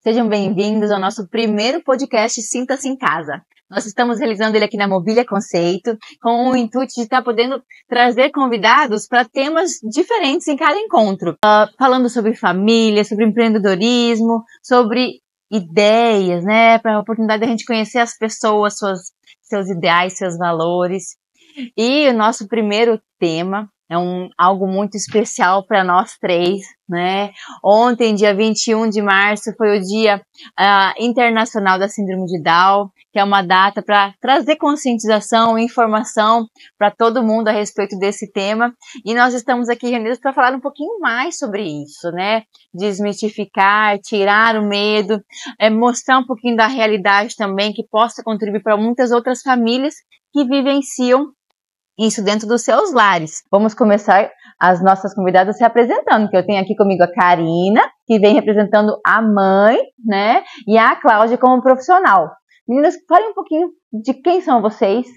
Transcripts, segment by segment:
Sejam bem-vindos ao nosso primeiro podcast Sinta-se em Casa. Nós estamos realizando ele aqui na Mobília Conceito, com o intuito de estar podendo trazer convidados para temas diferentes em cada encontro. Falando sobre família, sobre empreendedorismo, sobre ideias, né? Para a oportunidade de a gente conhecer as pessoas, seus ideais, seus valores. E o nosso primeiro tema é algo muito especial para nós três, né? Ontem, dia 21 de março, foi o Dia Internacional da Síndrome de Down, que é uma data para trazer conscientização e informação para todo mundo a respeito desse tema. E nós estamos aqui reunidos para falar um pouquinho mais sobre isso, né? Desmistificar, tirar o medo, mostrar um pouquinho da realidade também, que possa contribuir para muitas outras famílias que vivenciam isso dentro dos seus lares. Vamos começar as nossas convidadas se apresentando, que eu tenho aqui comigo a Karina, que vem representando a mãe, né, e a Cláudia como profissional. Meninas, falem um pouquinho de quem são vocês.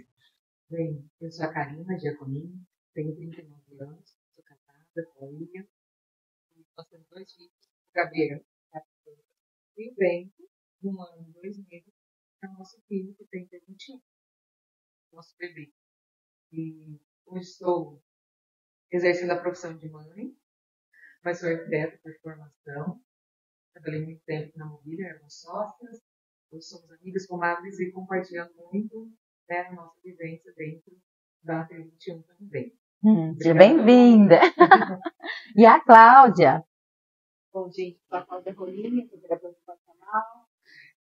Bem, eu sou a Karina Giacomini, tenho 39 anos, sou casada com a William, e nós temos 2 filhos, o Gabriel e o Bento, 1 ano e 2 meses, é o nosso filho que tem 21, nosso bebê. E hoje estou exercendo a profissão de mãe, mas sou arquiteta por formação. Trabalhei muito tempo na Mobília, éramos sócias. Hoje somos amigas, comadres e compartilhando muito, né, a nossa vivência dentro da T21 também. Seja bem-vinda! E a Cláudia? Bom, gente, sou a Cláudia Rolim, sou terapeuta profissional,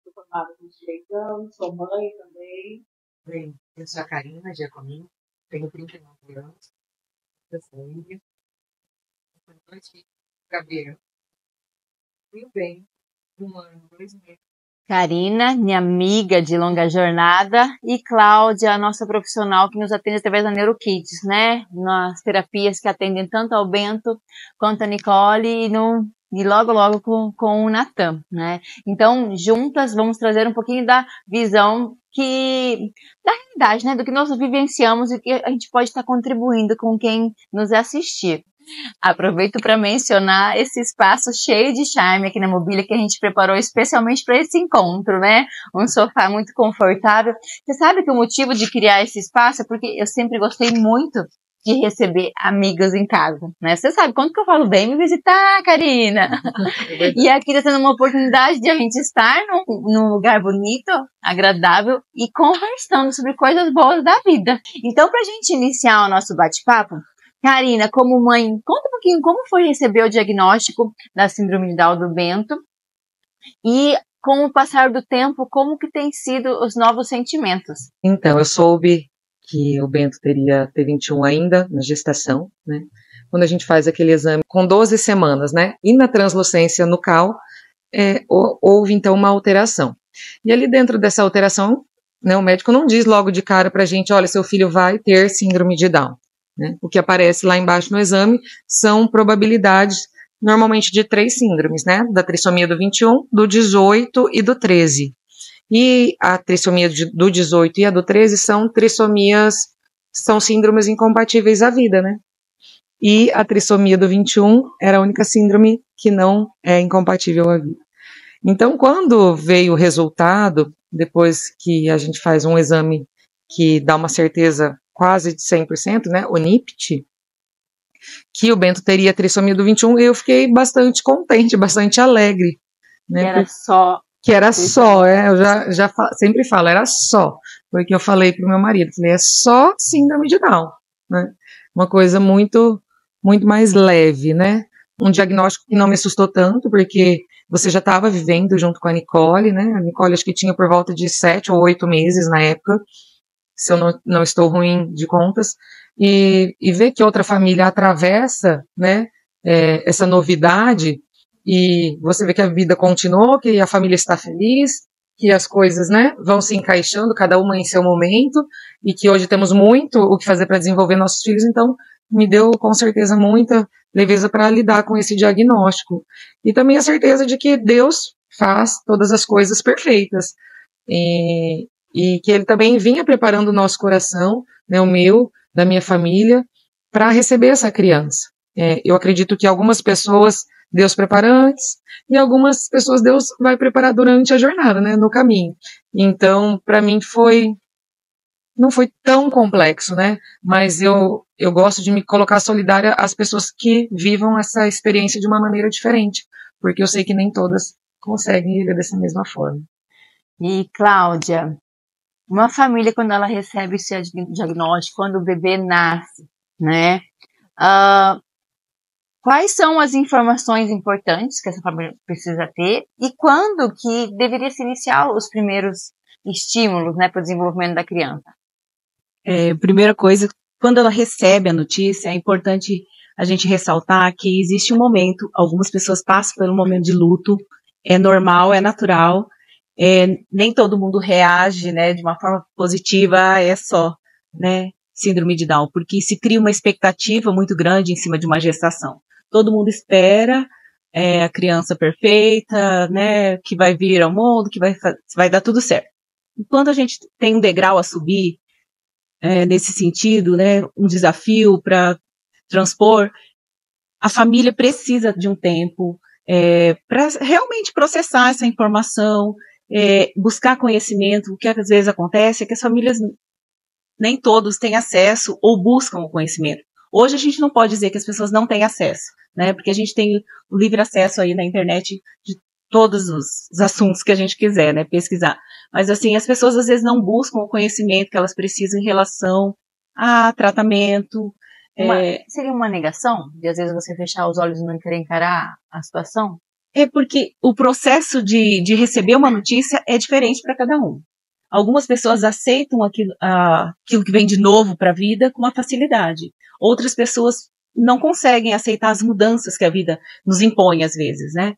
sou formada com 16 anos, sou mãe também. Bem, eu sou a Karina Giacomini, tenho 39 anos, sou família, tenho 2 filhos, o Gabriel e o Bento, 1 ano e 2 meses. Karina, minha amiga de longa jornada, e Cláudia, a nossa profissional que nos atende através da NeuroKids, né? Nas terapias que atendem tanto ao Bento quanto a Nicole e logo com o Natan, né? Então, juntas, vamos trazer um pouquinho da visão da realidade, né? Do que nós vivenciamos e que a gente pode estar contribuindo com quem nos assistir. Aproveito para mencionar esse espaço cheio de charme aqui na Mobília que a gente preparou especialmente para esse encontro, né? Um sofá muito confortável. Você sabe que o motivo de criar esse espaço é porque eu sempre gostei muito de receber amigos em casa, né? Você sabe quanto que eu falo, vem me visitar, Karina. E aqui está sendo uma oportunidade de a gente estar num lugar bonito, agradável e conversando sobre coisas boas da vida. Então, para a gente iniciar o nosso bate-papo, Karina, como mãe, conta um pouquinho como foi receber o diagnóstico da síndrome de Down do Bento e, com o passar do tempo, como que tem sido os novos sentimentos? Então, eu soube que o Bento teria T21 ainda na gestação, né? Quando a gente faz aquele exame com 12 semanas, né? E na translucência nucal, houve então uma alteração. E ali dentro dessa alteração, né, o médico não diz logo de cara pra gente, olha, seu filho vai ter síndrome de Down. Né? O que aparece lá embaixo no exame são probabilidades, normalmente de 3 síndromes, né? Da trissomia do 21, do 18 e do 13. E a trissomia do 18 e a do 13 são síndromes incompatíveis à vida, né? E a trissomia do 21 era a única síndrome que não é incompatível à vida. Então, quando veio o resultado, depois que a gente faz um exame que dá uma certeza quase de 100%, né, o NIPT, que o Bento teria trissomia do 21, eu fiquei bastante contente, bastante alegre. Né, Que era só, eu sempre falo, era só, porque eu falei pro meu marido, falei, é só síndrome de Down, né, uma coisa muito, muito mais leve, né, um diagnóstico que não me assustou tanto, porque você já estava vivendo junto com a Nicole, né, a Nicole acho que tinha por volta de 7 ou 8 meses na época, se eu não estou ruim de contas, e ver que outra família atravessa, né, essa novidade, e você vê que a vida continuou, que a família está feliz, que as coisas, né, vão se encaixando, cada uma em seu momento, e que hoje temos muito o que fazer para desenvolver nossos filhos, então me deu com certeza muita leveza para lidar com esse diagnóstico. E também a certeza de que Deus faz todas as coisas perfeitas. E que Ele também vinha preparando o nosso coração, né, o meu, da minha família, para receber essa criança. Eu acredito que algumas pessoas Deus prepara antes e algumas pessoas Deus vai preparar durante a jornada, né, no caminho. Então, para mim não foi tão complexo, né? Mas eu gosto de me colocar solidária às pessoas que vivam essa experiência de uma maneira diferente, porque eu sei que nem todas conseguem viver dessa mesma forma. E, Cláudia, uma família, quando ela recebe esse diagnóstico, quando o bebê nasce, né? Quais são as informações importantes que essa família precisa ter e quando que deveria se iniciar os primeiros estímulos, né, para o desenvolvimento da criança? Primeira coisa, quando ela recebe a notícia, é importante a gente ressaltar que existe um momento, algumas pessoas passam pelo momento de luto, é normal, é natural, nem todo mundo reage, né, de uma forma positiva, é só, né, síndrome de Down, porque se cria uma expectativa muito grande em cima de uma gestação. Todo mundo espera a criança perfeita, né, que vai vir ao mundo, que vai dar tudo certo. Enquanto a gente tem um degrau a subir, nesse sentido, né, um desafio para transpor, a família precisa de um tempo para realmente processar essa informação, buscar conhecimento. O que às vezes acontece é que as famílias, nem todos têm acesso ou buscam o conhecimento. Hoje a gente não pode dizer que as pessoas não têm acesso, né, porque a gente tem o livre acesso aí na internet de todos os assuntos que a gente quiser, né, pesquisar. Mas, assim, as pessoas às vezes não buscam o conhecimento que elas precisam em relação a tratamento. Seria uma negação de, às vezes, você fechar os olhos e não querer encarar a situação? É porque o processo de receber uma notícia é diferente para cada um. Algumas pessoas aceitam aquilo que vem de novo para a vida com uma facilidade. Outras pessoas não conseguem aceitar as mudanças que a vida nos impõe, às vezes, né?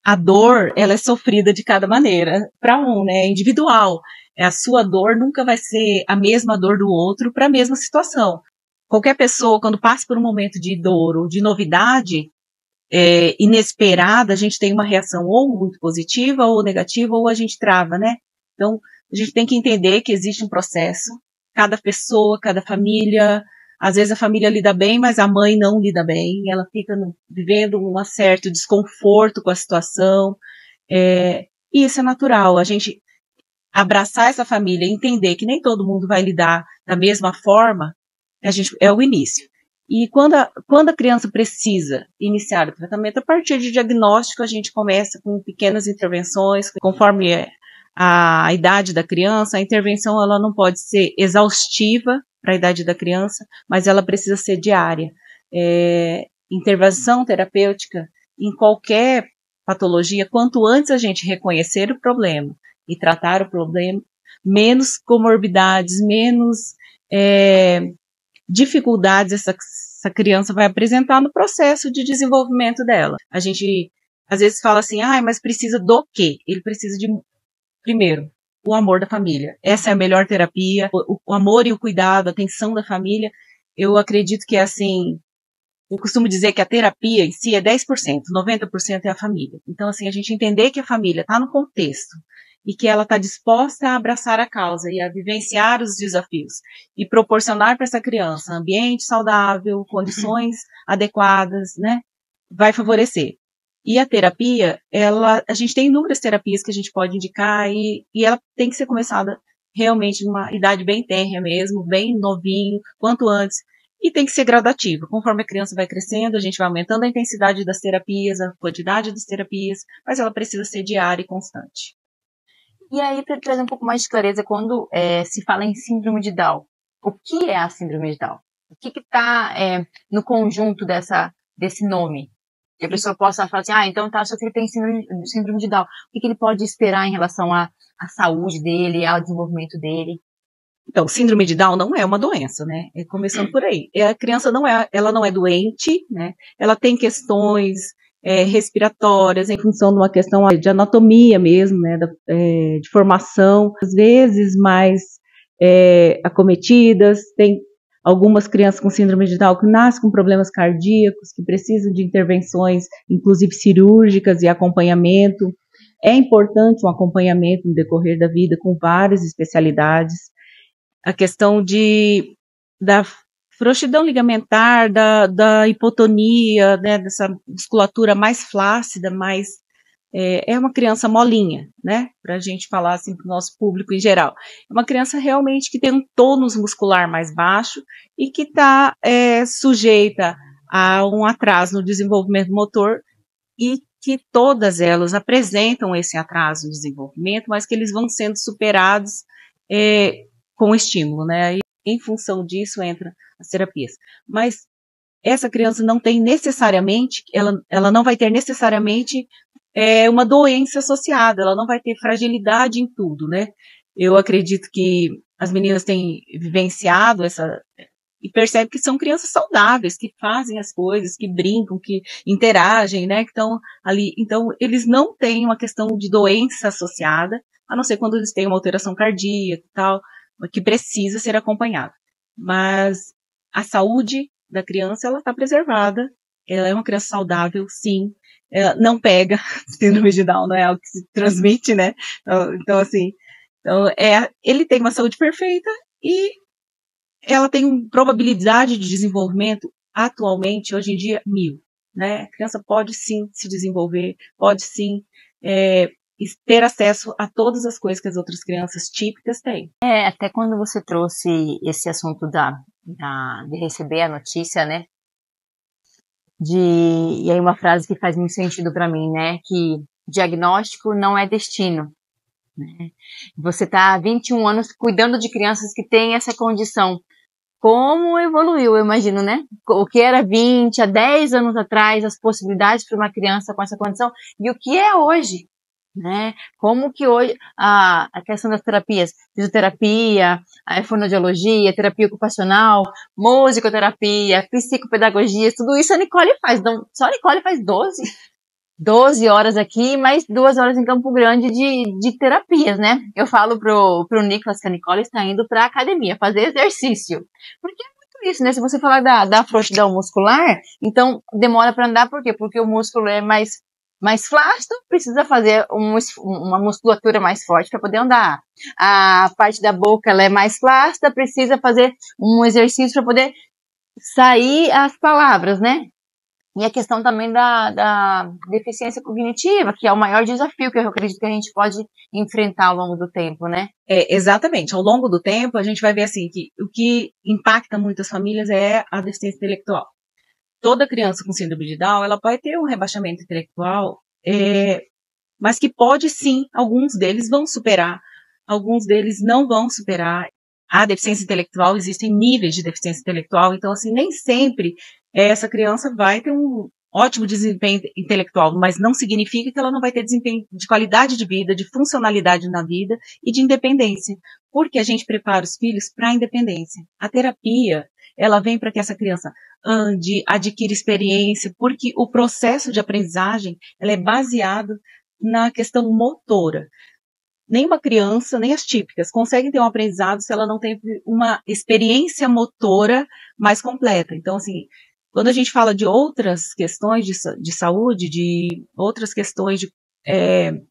A dor, ela é sofrida de cada maneira, para né, é individual. A sua dor nunca vai ser a mesma dor do outro para a mesma situação. Qualquer pessoa, quando passa por um momento de dor ou de novidade inesperada, a gente tem uma reação ou muito positiva ou negativa, ou a gente trava, né? Então, a gente tem que entender que existe um processo, cada pessoa, cada família. Às vezes a família lida bem, mas a mãe não lida bem, ela fica vivendo um certo desconforto com a situação, e isso é natural, a gente abraçar essa família e entender que nem todo mundo vai lidar da mesma forma, é o início. E quando a criança precisa iniciar o tratamento, a partir de diagnóstico a gente começa com pequenas intervenções, conforme a idade da criança, a intervenção ela não pode ser exaustiva para a idade da criança, mas ela precisa ser diária. Intervenção terapêutica em qualquer patologia, quanto antes a gente reconhecer o problema e tratar o problema, menos comorbidades, menos dificuldades essa criança vai apresentar no processo de desenvolvimento dela. A gente às vezes fala assim, mas precisa do quê? Ele precisa de, primeiro, o amor da família. Essa é a melhor terapia, o amor e o cuidado, a atenção da família. Eu acredito que é assim, eu costumo dizer que a terapia em si é 10%, 90% é a família. Então, assim, a gente entender que a família está no contexto e que ela está disposta a abraçar a causa e a vivenciar os desafios e proporcionar para essa criança ambiente saudável, condições adequadas, né, vai favorecer. E a terapia, a gente tem inúmeras terapias que a gente pode indicar e ela tem que ser começada realmente numa idade bem tênue mesmo, bem novinho, quanto antes. E tem que ser gradativa. Conforme a criança vai crescendo, a gente vai aumentando a intensidade das terapias, a quantidade das terapias, mas ela precisa ser diária e constante. E aí, para trazer um pouco mais de clareza, quando se fala em síndrome de Down, o que é a síndrome de Down? O que está no conjunto desse nome? Que a pessoa possa falar assim, então tá, só que ele tem síndrome de Down. O que ele pode esperar em relação à saúde dele, ao desenvolvimento dele? Então, síndrome de Down não é uma doença, né? Começando por aí. A criança ela não é doente, né? Ela tem questões respiratórias em função de uma questão de anatomia mesmo, né? De formação, às vezes mais acometidas. Tem algumas crianças com síndrome de Down que nascem com problemas cardíacos, que precisam de intervenções, inclusive cirúrgicas e acompanhamento. É importante um acompanhamento no decorrer da vida com várias especialidades. A questão da frouxidão ligamentar, da hipotonia, né, dessa musculatura mais flácida, é uma criança molinha, né, para a gente falar assim para o nosso público em geral. É uma criança realmente que tem um tônus muscular mais baixo e que está sujeita a um atraso no desenvolvimento motor e que todas elas apresentam esse atraso no desenvolvimento, mas que eles vão sendo superados com o estímulo, né, e em função disso entra as terapias. Mas essa criança não tem necessariamente, ela não vai ter necessariamente uma doença associada, ela não vai ter fragilidade em tudo, né? Eu acredito que as meninas têm vivenciado e percebem que são crianças saudáveis, que fazem as coisas, que brincam, que interagem, né? Que estão ali. Então, eles não têm uma questão de doença associada, a não ser quando eles têm uma alteração cardíaca e tal, que precisa ser acompanhado. Mas a saúde da criança, ela está preservada, ela é uma criança saudável, sim, ela não pega síndrome de Down, não é algo que se transmite, né? Então assim, ele tem uma saúde perfeita e ela tem probabilidade de desenvolvimento atualmente, hoje em dia, 1000, né? A criança pode sim se desenvolver, pode sim ter acesso a todas as coisas que as outras crianças típicas têm. Até quando você trouxe esse assunto de receber a notícia, né? E aí uma frase que faz muito sentido para mim, né? Que diagnóstico não é destino. Né? Você está há 21 anos cuidando de crianças que têm essa condição. Como evoluiu, eu imagino, né? O que era 20, há 10 anos atrás, as possibilidades para uma criança com essa condição, e o que é hoje. Né? Como que hoje a questão das terapias, fisioterapia, a fonoaudiologia, terapia ocupacional, musicoterapia, psicopedagogia, tudo isso a Nicole faz. Então, só a Nicole faz 12 horas aqui, mais 2 horas em Campo Grande de terapias, né? Eu falo pro Nicolas que a Nicole está indo para a academia fazer exercício. Porque é muito isso, né? Se você falar da frouxidão muscular, então demora para andar, por quê? Porque o músculo é mais flácido, precisa fazer uma musculatura mais forte para poder andar. A parte da boca ela é mais flácida, precisa fazer um exercício para poder sair as palavras, né? E a questão também da deficiência cognitiva, que é o maior desafio que eu acredito que a gente pode enfrentar ao longo do tempo, né? Exatamente. Ao longo do tempo, a gente vai ver assim que o que impacta muito as famílias é a deficiência intelectual. Toda criança com síndrome de Down, ela pode ter um rebaixamento intelectual, mas que pode sim, alguns deles vão superar, alguns deles não vão superar. A deficiência intelectual, existem níveis de deficiência intelectual, então assim, nem sempre essa criança vai ter um ótimo desempenho intelectual, mas não significa que ela não vai ter desempenho de qualidade de vida, de funcionalidade na vida e de independência, porque a gente prepara os filhos para a independência. A terapia, ela vem para que essa criança ande, adquira experiência, porque o processo de aprendizagem, ela é baseado na questão motora. Nenhuma criança, nem as típicas, conseguem ter um aprendizado se ela não tem uma experiência motora mais completa. Então, assim, quando a gente fala de outras questões de saúde, de outras questões de,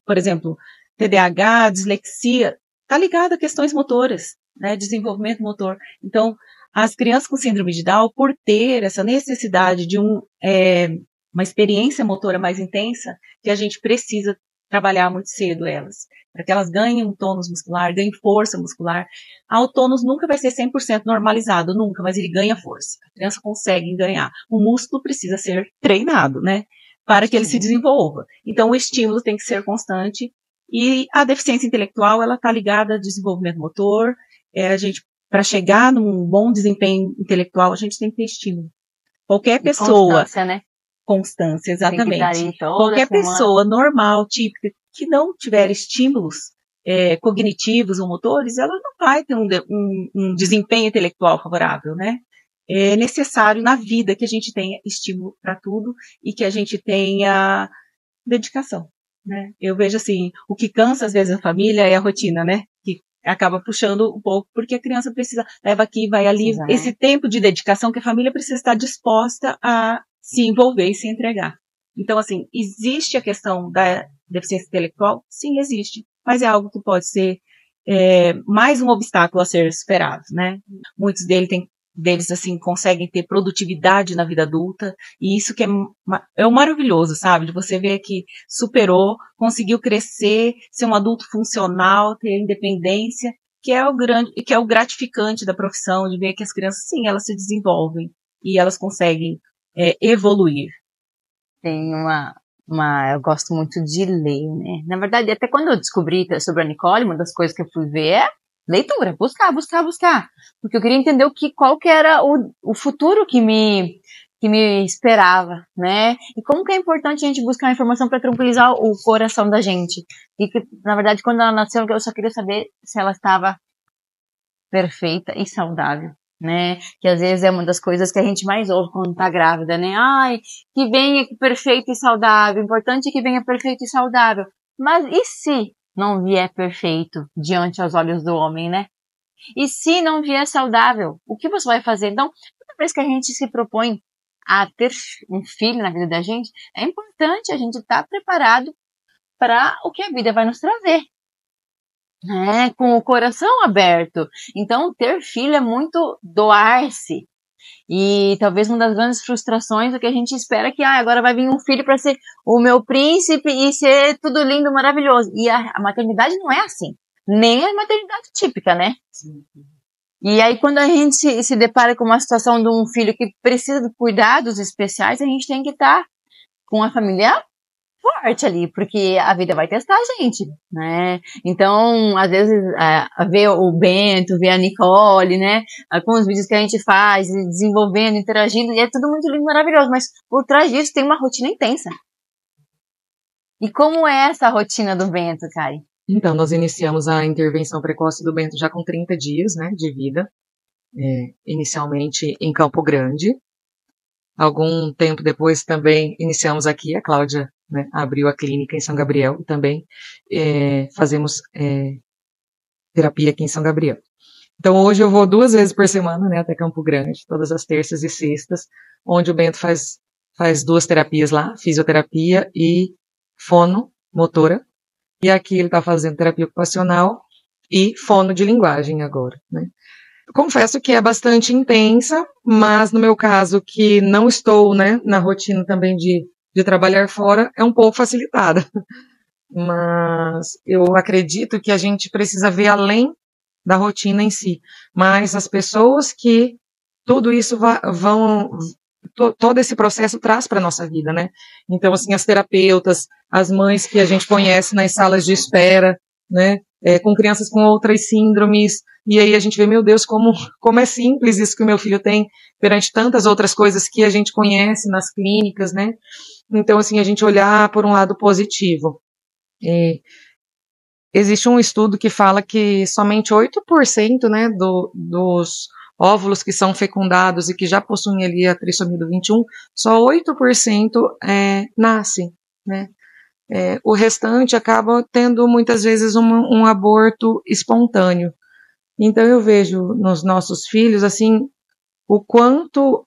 por exemplo, TDAH, dislexia, está ligado a questões motoras, né, desenvolvimento motor. Então, as crianças com síndrome de Down, por ter essa necessidade de uma experiência motora mais intensa, que a gente precisa trabalhar muito cedo elas, para que elas ganhem um tônus muscular, ganhem força muscular. O tônus nunca vai ser 100% normalizado, nunca, mas ele ganha força. A criança consegue ganhar. O músculo precisa ser treinado, né, para que ele se desenvolva. Então, o estímulo tem que ser constante. E a deficiência intelectual, ela está ligada ao desenvolvimento motor. Para chegar num bom desempenho intelectual, a gente tem que ter estímulo. Qualquer pessoa... Constância, né? Constância, exatamente. Qualquer pessoa normal, típica, que não tiver estímulos cognitivos ou motores, ela não vai ter um desempenho intelectual favorável, né? É necessário na vida que a gente tenha estímulo para tudo e que a gente tenha dedicação, né? Eu vejo assim, o que cansa às vezes a família é a rotina, né? Que acaba puxando um pouco, porque a criança leva aqui, vai ali, esse tempo de dedicação que a família precisa estar disposta a se envolver e se entregar. Então, assim, existe a questão da deficiência intelectual? Sim, existe. Mas é algo que pode ser mais um obstáculo a ser superado, né? Muitos deles têm deles, assim, conseguem ter produtividade na vida adulta, e isso que é o maravilhoso, sabe? De você ver que superou, conseguiu crescer, ser um adulto funcional, ter independência, que é o gratificante da profissão, de ver que as crianças, sim, elas se desenvolvem, e elas conseguem evoluir. Tem eu gosto muito de ler, né? Na verdade, até quando eu descobri sobre a Nicole, uma das coisas que eu fui ver é leitura, buscar. Porque eu queria entender qual que era o futuro que me esperava, né? E como que é importante a gente buscar informação para tranquilizar o coração da gente. E que, na verdade, quando ela nasceu, eu só queria saber se ela estava perfeita e saudável, né? Que às vezes é uma das coisas que a gente mais ouve quando tá grávida, né? Ai, que venha perfeito e saudável, importante que venha perfeito e saudável. Mas e se não vier perfeito diante aos olhos do homem, né? E se não vier saudável, o que você vai fazer? Então, toda vez que a gente se propõe a ter um filho na vida da gente, é importante a gente estar preparado para o que a vida vai nos trazer, né? Com o coração aberto. Então, ter filho é muito doar-se. E talvez uma das grandes frustrações é que a gente espera que agora vai vir um filho para ser o meu príncipe e ser tudo lindo, maravilhoso. E a maternidade não é assim. Nem a maternidade típica, né? Sim. E aí, quando a gente se depara com uma situação de um filho que precisa de cuidados especiais, a gente tem que estar com a família forte ali, porque a vida vai testar a gente, né? Então, às vezes, ver o Bento, ver a Nicole, né? Com os vídeos que a gente faz, desenvolvendo, interagindo, e é tudo muito lindo, maravilhoso, mas por trás disso tem uma rotina intensa. E como é essa rotina do Bento, Kari? Então, nós iniciamos a intervenção precoce do Bento já com 30 dias, né, de vida, inicialmente em Campo Grande. Algum tempo depois também iniciamos aqui, a Cláudia, né, abriu a clínica em São Gabriel, e também fazemos terapia aqui em São Gabriel. Então, hoje eu vou 2 vezes por semana, né, até Campo Grande, todas as terças e sextas, onde o Bento faz 2 terapias lá, fisioterapia e fonomotora. E aqui ele está fazendo terapia ocupacional e fono de linguagem agora, né? Confesso que é bastante intensa, mas no meu caso, que não estou, né, na rotina também de trabalhar fora, é um pouco facilitada. Mas eu acredito que a gente precisa ver além da rotina em si. Mas as pessoas que tudo isso todo esse processo traz para a nossa vida, né? Então, assim, as terapeutas, as mães que a gente conhece nas salas de espera, né? Com crianças com outras síndromes, e aí a gente vê, meu Deus, como é simples isso que o meu filho tem, perante tantas outras coisas que a gente conhece nas clínicas, né? Então, assim, a gente olhar por um lado positivo. Existe um estudo que fala que somente 8%, né, dos óvulos que são fecundados e que já possuem ali a trissomia do 21, só 8% nascem, né? O restante acaba tendo muitas vezes um aborto espontâneo. Então eu vejo nos nossos filhos, assim, o quanto,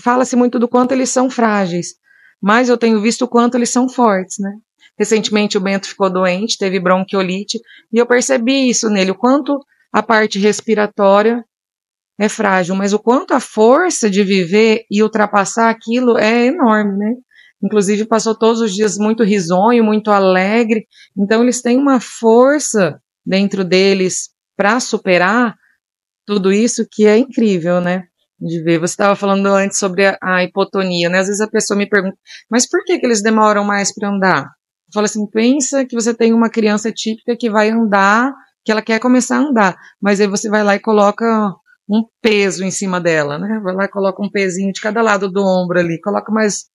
fala-se muito do quanto eles são frágeis, mas eu tenho visto o quanto eles são fortes, né? Recentemente o Bento ficou doente, teve bronquiolite, e eu percebi isso nele, o quanto a parte respiratória é frágil, mas o quanto a força de viver e ultrapassar aquilo é enorme, né? Inclusive passou todos os dias muito risonho, muito alegre, então eles têm uma força dentro deles para superar tudo isso que é incrível, né? De ver. Você estava falando antes sobre a hipotonia, né? Às vezes a pessoa me pergunta, mas por que eles demoram mais para andar? Eu falo assim, pensa que você tem uma criança típica que vai andar, que ela quer começar a andar, mas aí você vai lá e coloca um peso em cima dela, né? Vai lá e coloca um pezinho de cada lado do ombro ali, coloca mais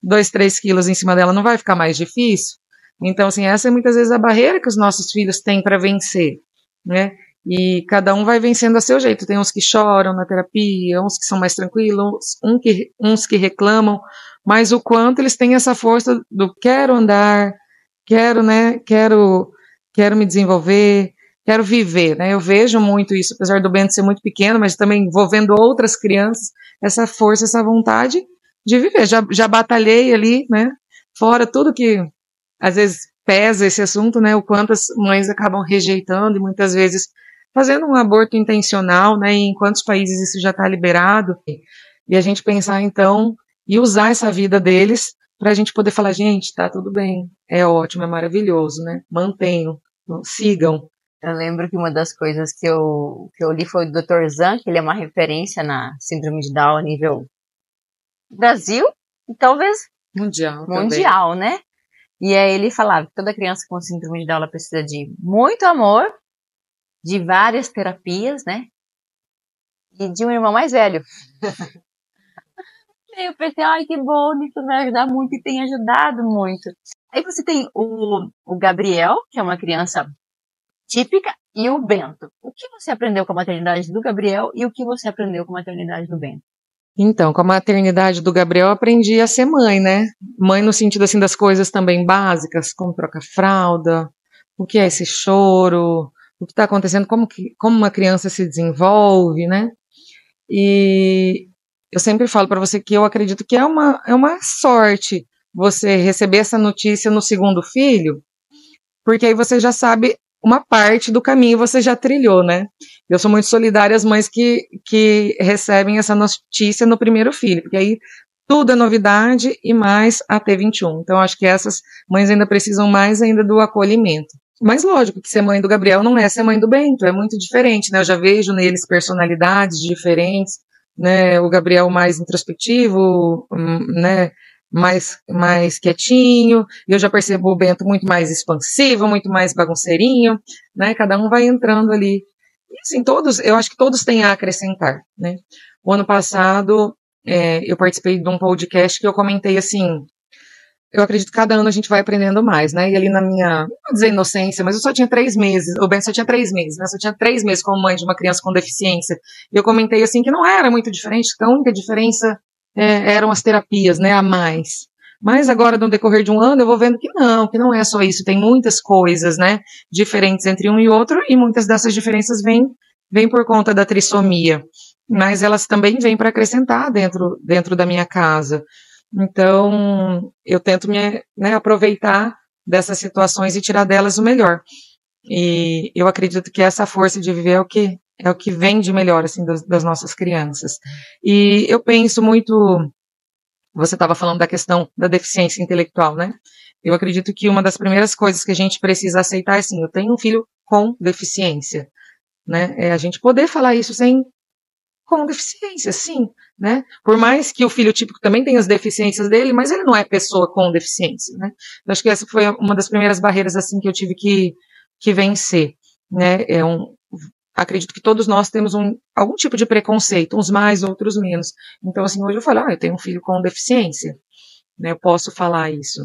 2, 3 quilos em cima dela, não vai ficar mais difícil? Então, assim, essa é muitas vezes a barreira que os nossos filhos têm para vencer, né? E cada um vai vencendo a seu jeito. Tem uns que choram na terapia, uns que são mais tranquilos, uns que reclamam, mas o quanto eles têm essa força do quero andar, quero, né? Quero me desenvolver, quero viver, né? Eu vejo muito isso, apesar do Bento ser muito pequeno, mas também vou vendo outras crianças, essa força, essa vontade de viver. Já batalhei ali, né? Fora tudo que às vezes pesa esse assunto, né? O quanto as mães acabam rejeitando e muitas vezes fazendo um aborto intencional, né, e em quantos países isso já está liberado, e a gente pensar então, e usar essa vida deles para a gente poder falar, gente, tá tudo bem, é ótimo, é maravilhoso, né, mantenham, sigam. Eu lembro que uma das coisas que eu li foi do Dr. Zan, que ele é uma referência na síndrome de Down a nível Brasil e talvez mundial, né? E aí ele falava que toda criança com síndrome de Down ela precisa de muito amor, de várias terapias, né? E de um irmão mais velho. E eu pensei, ai que bom, isso vai ajudar muito e tem ajudado muito. Aí você tem o Gabriel, que é uma criança típica, e o Bento. O que você aprendeu com a maternidade do Gabriel e o que você aprendeu com a maternidade do Bento? Então, com a maternidade do Gabriel, eu aprendi a ser mãe, né? Mãe no sentido, assim, das coisas também básicas, como trocar fralda, o que é esse choro, o que está acontecendo, como uma criança se desenvolve, né? E eu sempre falo para você que eu acredito que é uma sorte você receber essa notícia no segundo filho, porque aí você já sabe uma parte do caminho você já trilhou, né? Eu sou muito solidária às mães que recebem essa notícia no primeiro filho, porque aí tudo é novidade e mais a T21. Então, acho que essas mães ainda precisam mais ainda do acolhimento. Mas lógico que ser mãe do Gabriel não é ser mãe do Bento, é muito diferente, né? Eu já vejo neles personalidades diferentes, né? O Gabriel mais introspectivo, né? Mais quietinho, e eu já percebo o Bento muito mais expansivo, muito mais bagunceirinho, né? Cada um vai entrando ali. E assim, eu acho que todos têm a acrescentar, né? O ano passado, eu participei de um podcast que eu comentei assim, eu acredito que cada ano a gente vai aprendendo mais, né? E ali na minha, não vou dizer inocência, mas eu só tinha 3 meses, o Bento só tinha 3 meses, né? Só tinha 3 meses como mãe de uma criança com deficiência. E eu comentei assim que não era muito diferente, que a única diferença eram as terapias, né, a mais. Mas agora, no decorrer de um ano, eu vou vendo que não é só isso, tem muitas coisas, né, diferentes entre um e outro, e muitas dessas diferenças vêm por conta da trissomia, mas elas também vêm para acrescentar dentro da minha casa. Então, eu tento aproveitar dessas situações e tirar delas o melhor. E eu acredito que essa força de viver é o que vem de melhor, assim, das nossas crianças. E eu penso muito, você estava falando da questão da deficiência intelectual, né? Eu acredito que uma das primeiras coisas que a gente precisa aceitar é assim, eu tenho um filho com deficiência, né? É a gente poder falar isso com deficiência, sim, né? Por mais que o filho típico também tenha as deficiências dele, mas ele não é pessoa com deficiência, né? Eu acho que essa foi uma das primeiras barreiras, assim, que eu tive que vencer, né? Acredito que todos nós temos algum tipo de preconceito, uns mais, outros menos. Então, assim, hoje eu falo, eu tenho um filho com deficiência, né? Eu posso falar isso.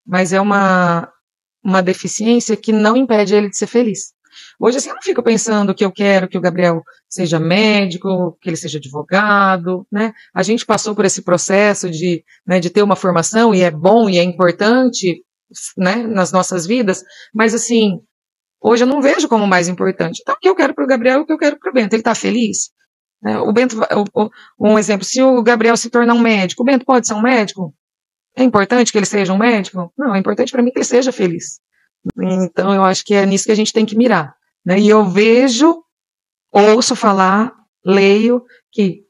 Mas é uma deficiência que não impede ele de ser feliz. Hoje, assim, eu não fico pensando que eu quero que o Gabriel seja médico, que ele seja advogado, né? A gente passou por esse processo de ter uma formação, e é bom e é importante, né, nas nossas vidas, mas, assim, hoje eu não vejo como mais importante. Então, o que eu quero para o Gabriel e o que eu quero para o Bento? Ele está feliz? O Bento, um exemplo, se o Gabriel se tornar um médico, o Bento pode ser um médico? É importante que ele seja um médico? Não, é importante para mim que ele seja feliz. Então, eu acho que é nisso que a gente tem que mirar, né? E eu ouço falar, leio, que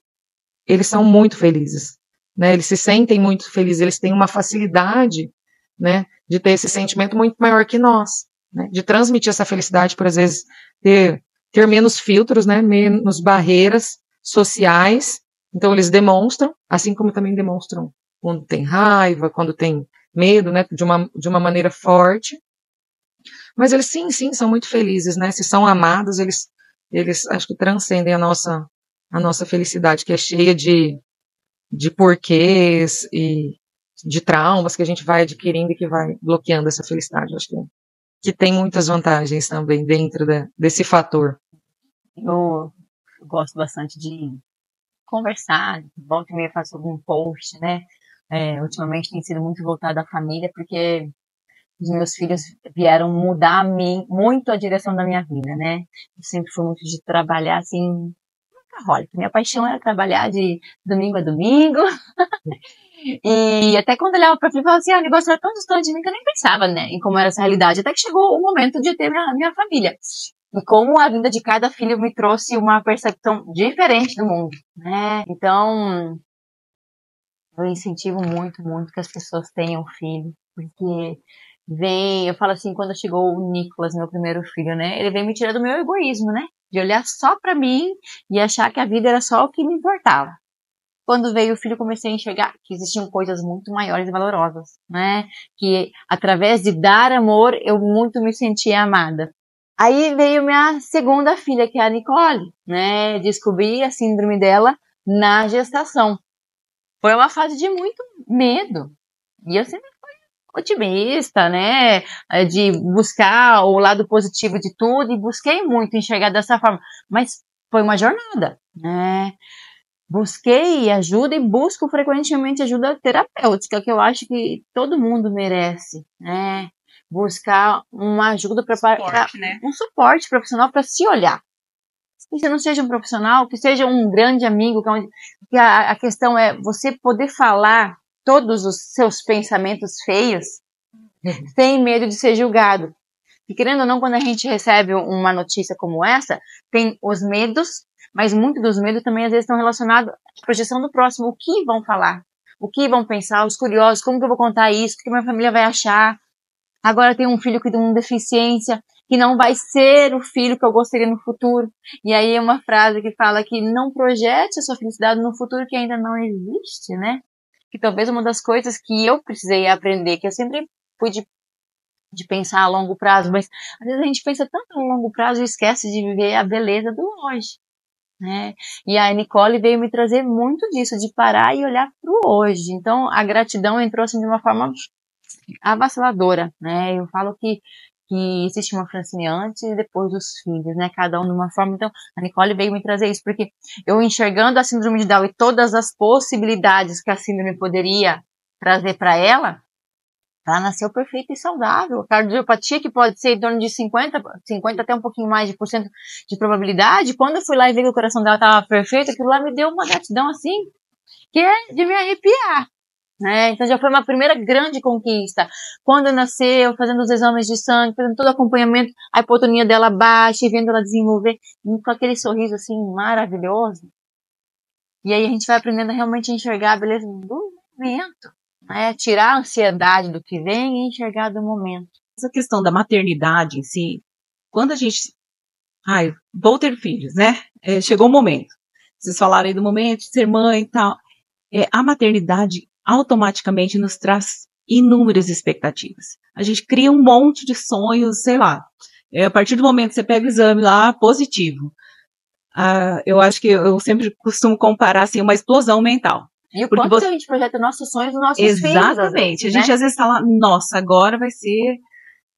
eles são muito felizes, né? Eles se sentem muito felizes, eles têm uma facilidade, né, de ter esse sentimento muito maior que nós, né? De transmitir essa felicidade, por às vezes ter menos filtros, né, menos barreiras sociais. Então, eles demonstram, assim como também demonstram quando tem raiva, quando tem medo, né, de uma maneira forte. Mas eles sim, são muito felizes, né? Se são amados, eles acho que transcendem a nossa felicidade, que é cheia de porquês e de traumas que a gente vai adquirindo e que vai bloqueando essa felicidade. Acho que tem muitas vantagens também dentro desse fator. Eu gosto bastante de conversar, volta e meia faço algum post, né? Ultimamente tem sido muito voltado à família, porque os meus filhos vieram mudar muito a direção da minha vida, né? Eu sempre fui muito de trabalhar assim, workaholic. Minha paixão era trabalhar de domingo a domingo. E até quando eu olhava pra mim, eu falava assim, o negócio era tão distante de mim que eu nem pensava, né, em como era essa realidade. Até que chegou o momento de ter minha família. E como a vinda de cada filho me trouxe uma percepção diferente do mundo, né? Então, eu incentivo muito, muito que as pessoas tenham filho, porque eu falo assim, quando chegou o Nicolas, meu primeiro filho, né? Ele veio me tirar do meu egoísmo, né? De olhar só pra mim e achar que a vida era só o que me importava. Quando veio o filho, comecei a enxergar que existiam coisas muito maiores e valorosas, né? Que através de dar amor, eu muito me sentia amada. Aí veio minha segunda filha, que é a Nicole, né? Descobri a síndrome dela na gestação. Foi uma fase de muito medo. E eu sempre fui otimista, né? De buscar o lado positivo de tudo, e busquei muito enxergar dessa forma. Mas foi uma jornada, né? Busquei ajuda e busco frequentemente ajuda terapêutica, que eu acho que todo mundo merece, né? Buscar uma ajuda para né? um suporte profissional para se olhar. Que você não seja um profissional, que seja um grande amigo, que a questão é você poder falar todos os seus pensamentos feios sem medo de ser julgado. E querendo ou não, quando a gente recebe uma notícia como essa, tem os medos, mas muito dos medos também às vezes estão relacionados à projeção do próximo. O que vão falar? O que vão pensar? Os curiosos, como que eu vou contar isso? O que minha família vai achar? Agora tem um filho que tem uma deficiência, que não vai ser o filho que eu gostaria no futuro. E aí é uma frase que fala que não projete a sua felicidade no futuro que ainda não existe, né? Que talvez uma das coisas que eu precisei aprender, que eu sempre fui de pensar a longo prazo, mas às vezes a gente pensa tanto a longo prazo e esquece de viver a beleza do hoje, né? E a Nicole veio me trazer muito disso, de parar e olhar para o hoje. Então a gratidão entrou assim de uma forma avassaladora, né? Eu falo que existe uma Francine antes e depois dos filhos, né? Cada um de uma forma. Então a Nicole veio me trazer isso, porque eu enxergando a síndrome de Down e todas as possibilidades que a síndrome poderia trazer para ela nasceu perfeita e saudável. A cardiopatia, que pode ser em torno de 50 até um pouquinho mais de por cento de probabilidade, quando eu fui lá e vi que o coração dela estava perfeito, aquilo lá me deu uma gratidão assim, que é de me arrepiar, né? Então já foi uma primeira grande conquista. Quando nasceu, fazendo os exames de sangue, fazendo todo o acompanhamento, a hipotonia dela baixa e vendo ela desenvolver com aquele sorriso assim maravilhoso. E aí a gente vai aprendendo a realmente enxergar a beleza do momento. Tirar a ansiedade do que vem e enxergar do momento. Essa questão da maternidade em si, quando a gente... vou ter filhos, né? Chegou o momento. Vocês falaram aí do momento de ser mãe e tal. A maternidade automaticamente nos traz inúmeras expectativas. A gente cria um monte de sonhos, sei lá. A partir do momento que você pega o exame lá, positivo. Eu acho que eu sempre costumo comparar assim, uma explosão mental. E o quanto a gente projeta nossos sonhos nos nossos filhos. Exatamente. A gente às vezes fala, nossa, agora vai ser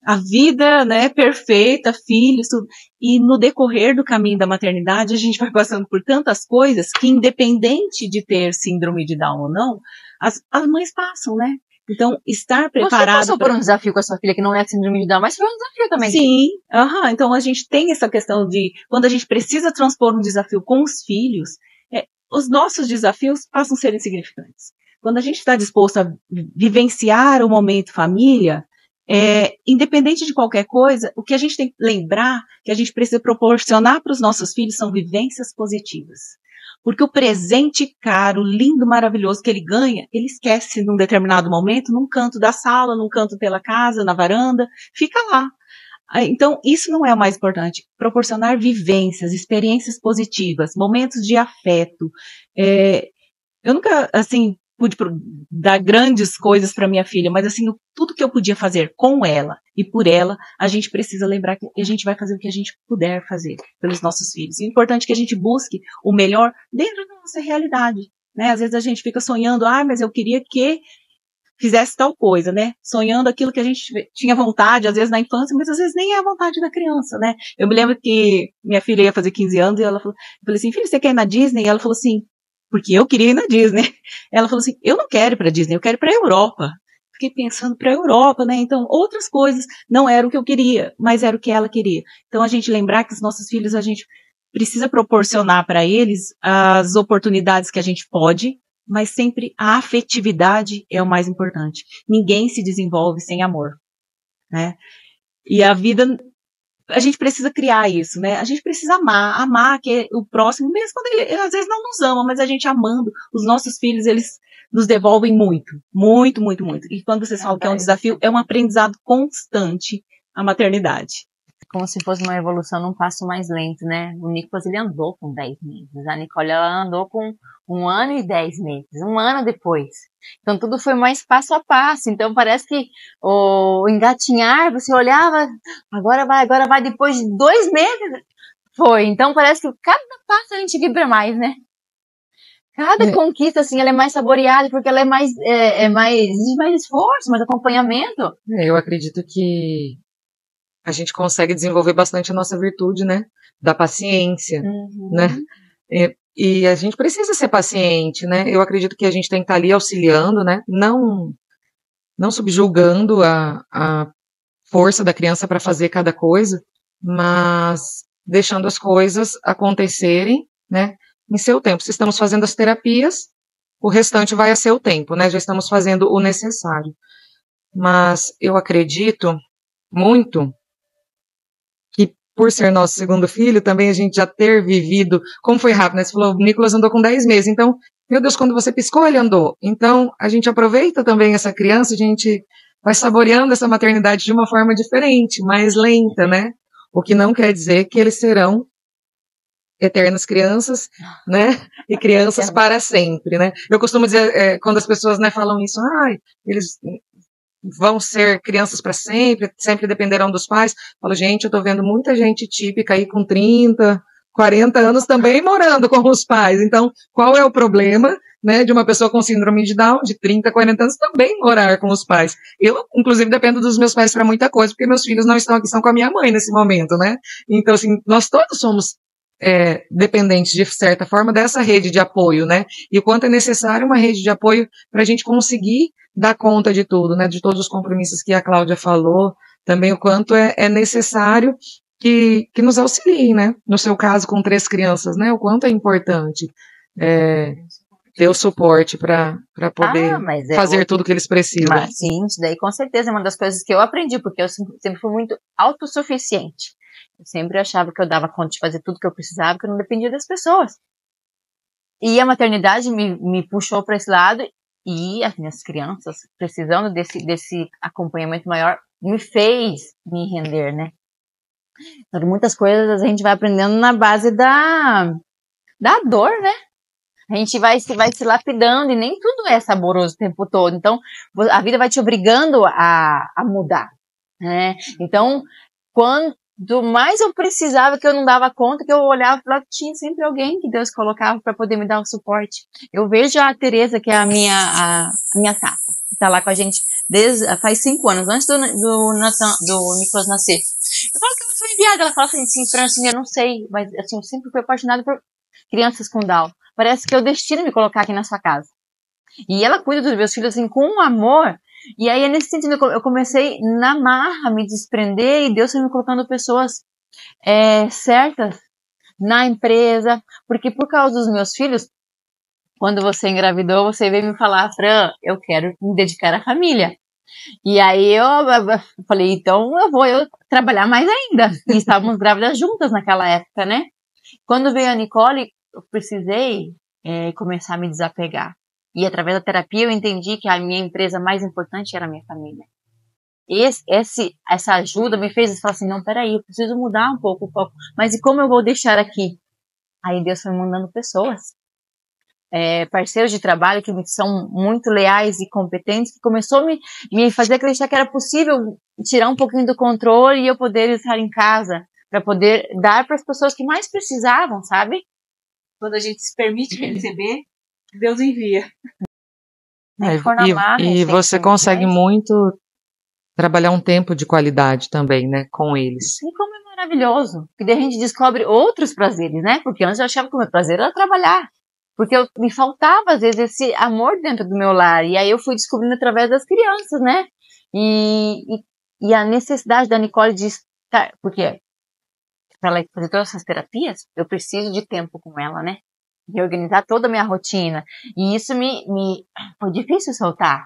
a vida, né, perfeita, filhos, tudo. E no decorrer do caminho da maternidade, a gente vai passando por tantas coisas que, independente de ter síndrome de Down ou não, as mães passam, né? Então, estar preparado... Você passou por um desafio com a sua filha que não é síndrome de Down, mas foi um desafio também. Sim, então a gente tem essa questão de, quando a gente precisa transpor um desafio com os filhos, os nossos desafios passam a ser insignificantes. Quando a gente está disposto a vivenciar o momento família, independente de qualquer coisa, o que a gente tem que lembrar, que a gente precisa proporcionar para os nossos filhos, são vivências positivas. Porque o presente caro, lindo, maravilhoso que ele ganha, ele esquece num determinado momento, num canto da sala, num canto pela casa, na varanda, fica lá. Então, isso não é o mais importante. Proporcionar vivências, experiências positivas, momentos de afeto. Eu nunca, assim, pude dar grandes coisas para minha filha, mas, assim, tudo que eu podia fazer com ela e por ela, a gente precisa lembrar que a gente vai fazer o que a gente puder fazer pelos nossos filhos. E é importante que a gente busque o melhor dentro da nossa realidade, né? Às vezes a gente fica sonhando, mas eu queria que fizesse tal coisa, né? Sonhando aquilo que a gente tinha vontade, às vezes na infância, mas às vezes nem é a vontade da criança, né? Eu me lembro que minha filha ia fazer 15 anos e ela falou, eu falei assim, filha, você quer ir na Disney? E ela falou assim, porque eu queria ir na Disney. Ela falou assim, eu não quero ir para Disney, eu quero ir para a Europa. Fiquei pensando para a Europa, né? Então, outras coisas não era o que eu queria, mas era o que ela queria. Então, a gente lembrar que os nossos filhos, a gente precisa proporcionar para eles as oportunidades que a gente pode, mas sempre a afetividade é o mais importante. Ninguém se desenvolve sem amor, né? E a vida, a gente precisa criar isso, né? A gente precisa amar que é o próximo, mesmo quando ele às vezes não nos ama, mas a gente amando os nossos filhos, eles nos devolvem muito, muito, muito, muito. E quando vocês falam que é um desafio, é um aprendizado constante a maternidade. Como se fosse uma evolução num passo mais lento, né? O Nicolas, ele andou com 10 meses. A Nicole, ela andou com 1 ano e 10 meses. 1 ano depois. Então, tudo foi mais passo a passo. Então, parece que o engatinhar, você olhava, agora vai, depois de 2 meses, foi. Então, parece que cada passo a gente vibra mais, né? Cada conquista, assim, ela é mais saboreada, porque ela é mais, exige mais esforço, mais acompanhamento. Eu acredito que a gente consegue desenvolver bastante a nossa virtude, né? Da paciência, né? E a gente precisa ser paciente, né? Eu acredito que a gente tem que estar ali auxiliando, né? Não subjugando a força da criança para fazer cada coisa, mas deixando as coisas acontecerem, né? Em seu tempo. Se estamos fazendo as terapias, o restante vai a seu tempo, né? Já estamos fazendo o necessário. Mas eu acredito muito que, por ser nosso segundo filho, também a gente já ter vivido, como foi rápido, né? Você falou, o Nicolas andou com 10 meses, então, meu Deus, quando você piscou, ele andou. Então, a gente aproveita também essa criança, a gente vai saboreando essa maternidade de uma forma diferente, mais lenta, né? O que não quer dizer que eles serão eternas crianças, né? E crianças para sempre, né? Eu costumo dizer, quando as pessoas, né, falam isso, eles vão ser crianças para sempre, sempre dependerão dos pais. Eu falo, gente, eu tô vendo muita gente típica aí com 30, 40 anos também morando com os pais. Então, qual é o problema, né, de uma pessoa com síndrome de Down, de 30, 40 anos, também morar com os pais? Eu, inclusive, dependo dos meus pais para muita coisa, porque meus filhos não estão aqui, estão com a minha mãe nesse momento, né? Então, assim, nós todos somos dependentes, de certa forma, dessa rede de apoio, né? E o quanto é necessário uma rede de apoio para a gente conseguir dar conta de tudo, né? De todos os compromissos que a Cláudia falou, também o quanto é necessário que nos auxiliem, né? No seu caso, com 3 crianças, né? O quanto é importante ter o suporte para poder fazer tudo que eles precisam. Mas, sim, isso daí com certeza é uma das coisas que eu aprendi, porque eu sempre fui muito autossuficiente. Eu sempre achava que eu dava conta de fazer tudo que eu precisava, que eu não dependia das pessoas. E a maternidade me puxou para esse lado, e as minhas crianças, precisando desse acompanhamento maior, me fez me render, né? Então, muitas coisas a gente vai aprendendo na base da dor, né? A gente vai se lapidando, e nem tudo é saboroso o tempo todo. Então, a vida vai te obrigando a mudar, né? Então, quando mais eu precisava, que eu não dava conta, que eu olhava e falava, tinha sempre alguém que Deus colocava para poder me dar o suporte. Eu vejo a Tereza, que é a minha tata, que tá lá com a gente faz 5 anos, antes do Nicolas nascer. Eu falo que eu sou enviada, ela fala assim, Francine, eu não sei, mas assim, eu sempre fui apaixonada por crianças com Down. Parece que é o destino me colocar aqui na sua casa. E ela cuida dos meus filhos assim, com um amor. E aí, nesse sentido, eu comecei na marra a me desprender, e Deus foi me colocando pessoas certas na empresa, porque por causa dos meus filhos, quando você engravidou, você veio me falar, Fran, eu quero me dedicar à família. E aí eu falei, então eu vou trabalhar mais ainda. E estávamos grávidas juntas naquela época, né? Quando veio a Nicole, eu precisei começar a me desapegar. E através da terapia eu entendi que a minha empresa mais importante era a minha família. Essa ajuda me fez falar assim, não, peraí, eu preciso mudar um pouco o foco. Mas e como eu vou deixar aqui? Aí Deus foi mandando pessoas. Parceiros de trabalho que são muito leais e competentes, que começou a me fazer acreditar que era possível tirar um pouquinho do controle e eu poder estar em casa, para poder dar para as pessoas que mais precisavam, sabe? Quando a gente se permite receber, Deus envia. E você consegue muito trabalhar um tempo de qualidade também, né, com eles. E como é maravilhoso, que daí a gente descobre outros prazeres, né? Porque antes eu achava que o meu prazer era trabalhar. Porque me faltava, às vezes, esse amor dentro do meu lar. E aí eu fui descobrindo através das crianças, né? E a necessidade da Nicole de estar... Porque para ela fazer todas essas terapias, eu preciso de tempo com ela, né? De organizar toda a minha rotina. E isso foi difícil soltar.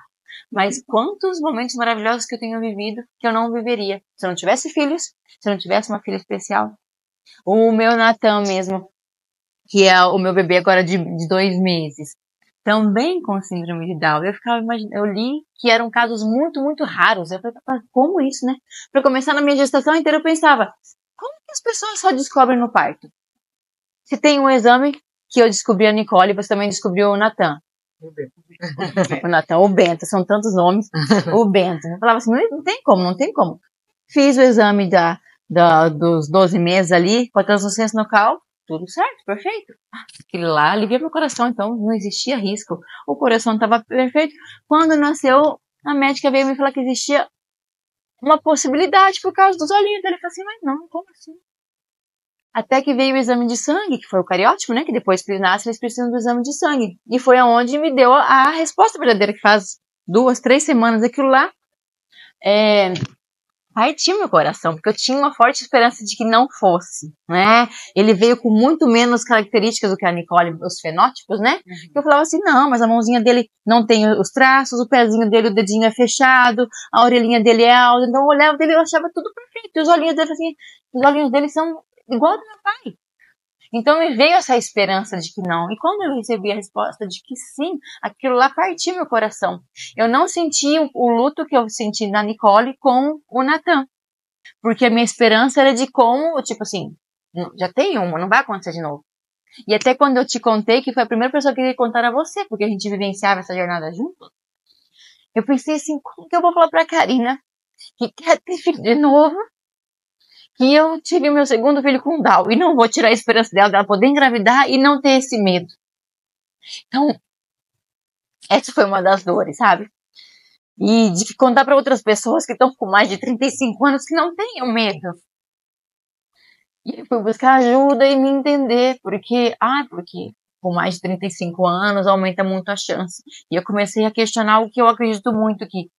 Mas quantos momentos maravilhosos que eu tenho vivido que eu não viveria se eu não tivesse filhos, se eu não tivesse uma filha especial. O meu Natan mesmo, que é o meu bebê agora de 2 meses, também com síndrome de Down. Eu ficava imaginando, eu li que eram casos muito, muito raros. Eu falei, como isso, né? Para começar, na minha gestação inteira, eu pensava, como que as pessoas só descobrem no parto? Se tem um exame que eu descobri a Nicole, você também descobriu o Natan. O Natan, o Bento, são tantos nomes. O Bento. Eu falava assim, não tem como, não tem como. Fiz o exame dos 12 meses ali, com a translucência local, tudo certo, perfeito. Aquilo lá alivia meu coração, então não existia risco. O coração estava perfeito. Quando nasceu, a médica veio me falar que existia uma possibilidade por causa dos olhinhos dele. Eu falei assim, mas não, como assim? Até que veio o exame de sangue, que foi o cariótipo, né? Que depois que nasce, eles precisam do exame de sangue. E foi aonde me deu a resposta verdadeira, que faz 2, 3 semanas aquilo lá. Partiu meu coração, porque eu tinha uma forte esperança de que não fosse, né? Ele veio com muito menos características do que a Nicole, os fenótipos, né? Eu falava assim, não, mas a mãozinha dele não tem os traços, o pezinho dele, o dedinho é fechado, a orelhinha dele é alta, então eu olhava dele e eu achava tudo perfeito. E os olhinhos dele, assim, os olhinhos dele são igual ao do meu pai. Então me veio essa esperança de que não. E quando eu recebi a resposta de que sim, aquilo lá partiu meu coração. Eu não senti o luto que eu senti na Nicole com o Natan. Porque a minha esperança era de como, tipo assim, já tem uma, não vai acontecer de novo. E até quando eu te contei, que foi a primeira pessoa que eu queria contar a você, porque a gente vivenciava essa jornada junto, eu pensei assim, como que eu vou falar pra Karina que quer ter filho de novo? Que eu tive meu segundo filho com Down e não vou tirar a esperança dela poder engravidar e não ter esse medo. Então, essa foi uma das dores, sabe? E de contar para outras pessoas que estão com mais de 35 anos que não tenham medo. E eu fui buscar ajuda e me entender, porque com mais de 35 anos aumenta muito a chance. E eu comecei a questionar o que eu acredito muito, que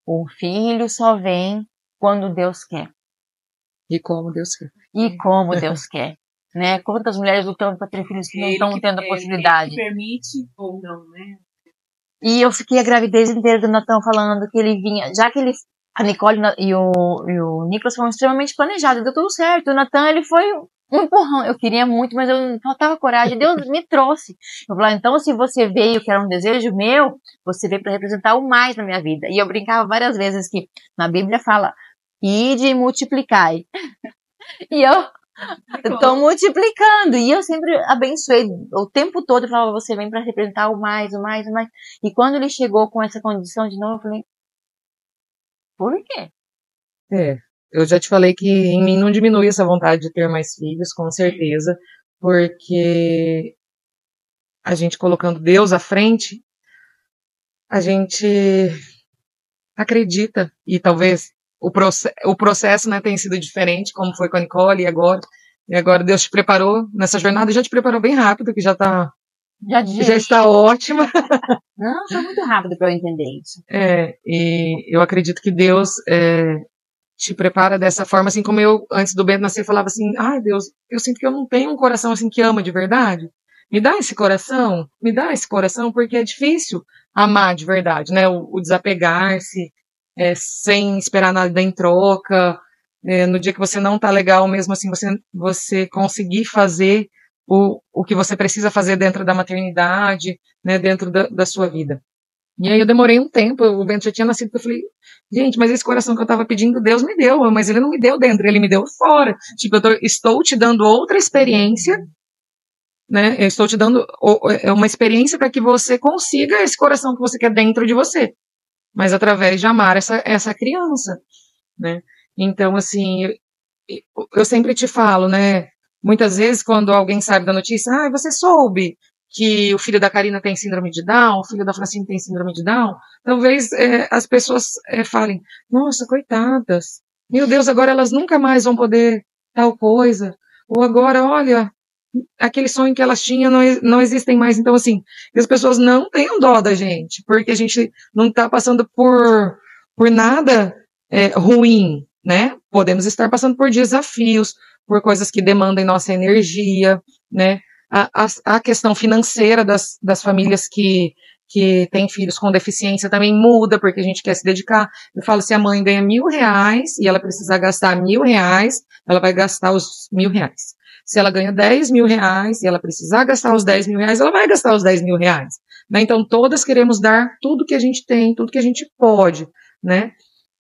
o filho só vem quando Deus quer. E como Deus quer. E como Deus quer. Né? Quantas mulheres lutando para ter filhos que não estão tendo a possibilidade. Ele permite ou não, né? E eu fiquei a gravidez inteira do Natan falando que ele vinha, já que a Nicole e o Nicolas foram extremamente planejados, deu tudo certo. O Natan, ele foi um empurrão. Eu queria muito, mas eu não faltava coragem. Deus me trouxe. Eu falei, então se você veio, que era um desejo meu, você veio para representar o mais na minha vida. E eu brincava várias vezes que na Bíblia fala, ide e multiplicai. E eu estou multiplicando. E eu sempre abençoei o tempo todo. Eu falava, você vem para representar o mais, o mais, o mais. E quando ele chegou com essa condição de novo, eu falei, por quê? Eu já te falei que em mim não diminui essa vontade de ter mais filhos, com certeza. Porque a gente colocando Deus à frente, a gente acredita. E talvez o processo, né, tenha sido diferente, como foi com a Nicole e agora Deus te preparou nessa jornada, já te preparou bem rápido, que já está ótima. Não, foi muito rápido para eu entender isso. E eu acredito que Deus te prepara dessa forma, assim como eu, antes do Bento nascer, falava assim, ai Deus, eu sinto que eu não tenho um coração assim que ama de verdade. Me dá esse coração, porque é difícil amar de verdade, né? O desapegar-se, sem esperar nada em troca, no dia que você não tá legal, mesmo assim, você conseguir fazer o que você precisa fazer dentro da maternidade, né, dentro da sua vida. E aí eu demorei um tempo, o Bento já tinha nascido, eu falei, gente, mas esse coração que eu tava pedindo, Deus me deu, mas ele não me deu dentro, ele me deu fora. Tipo, estou te dando outra experiência, né, eu estou te dando uma experiência para que você consiga esse coração que você quer dentro de você, mas através de amar essa criança, né. Então, assim, eu sempre te falo, né, muitas vezes quando alguém sabe da notícia, você soube que o filho da Karina tem síndrome de Down, o filho da Francine tem síndrome de Down, talvez as pessoas falem, nossa, coitadas, meu Deus, agora elas nunca mais vão poder tal coisa, ou agora, olha, aquele sonho que elas tinham não existem mais. Então, assim, que as pessoas não tenham dó da gente, porque a gente não está passando por nada ruim, né? Podemos estar passando por desafios, por coisas que demandem nossa energia, né? A questão financeira das famílias que que tem filhos com deficiência também muda, porque a gente quer se dedicar. Eu falo, se a mãe ganha R$1.000 e ela precisar gastar R$1.000, ela vai gastar os R$1.000. Se ela ganha R$10.000 e ela precisar gastar os R$10.000, ela vai gastar os R$10.000. Né? Então, todas queremos dar tudo que a gente tem, tudo que a gente pode, né?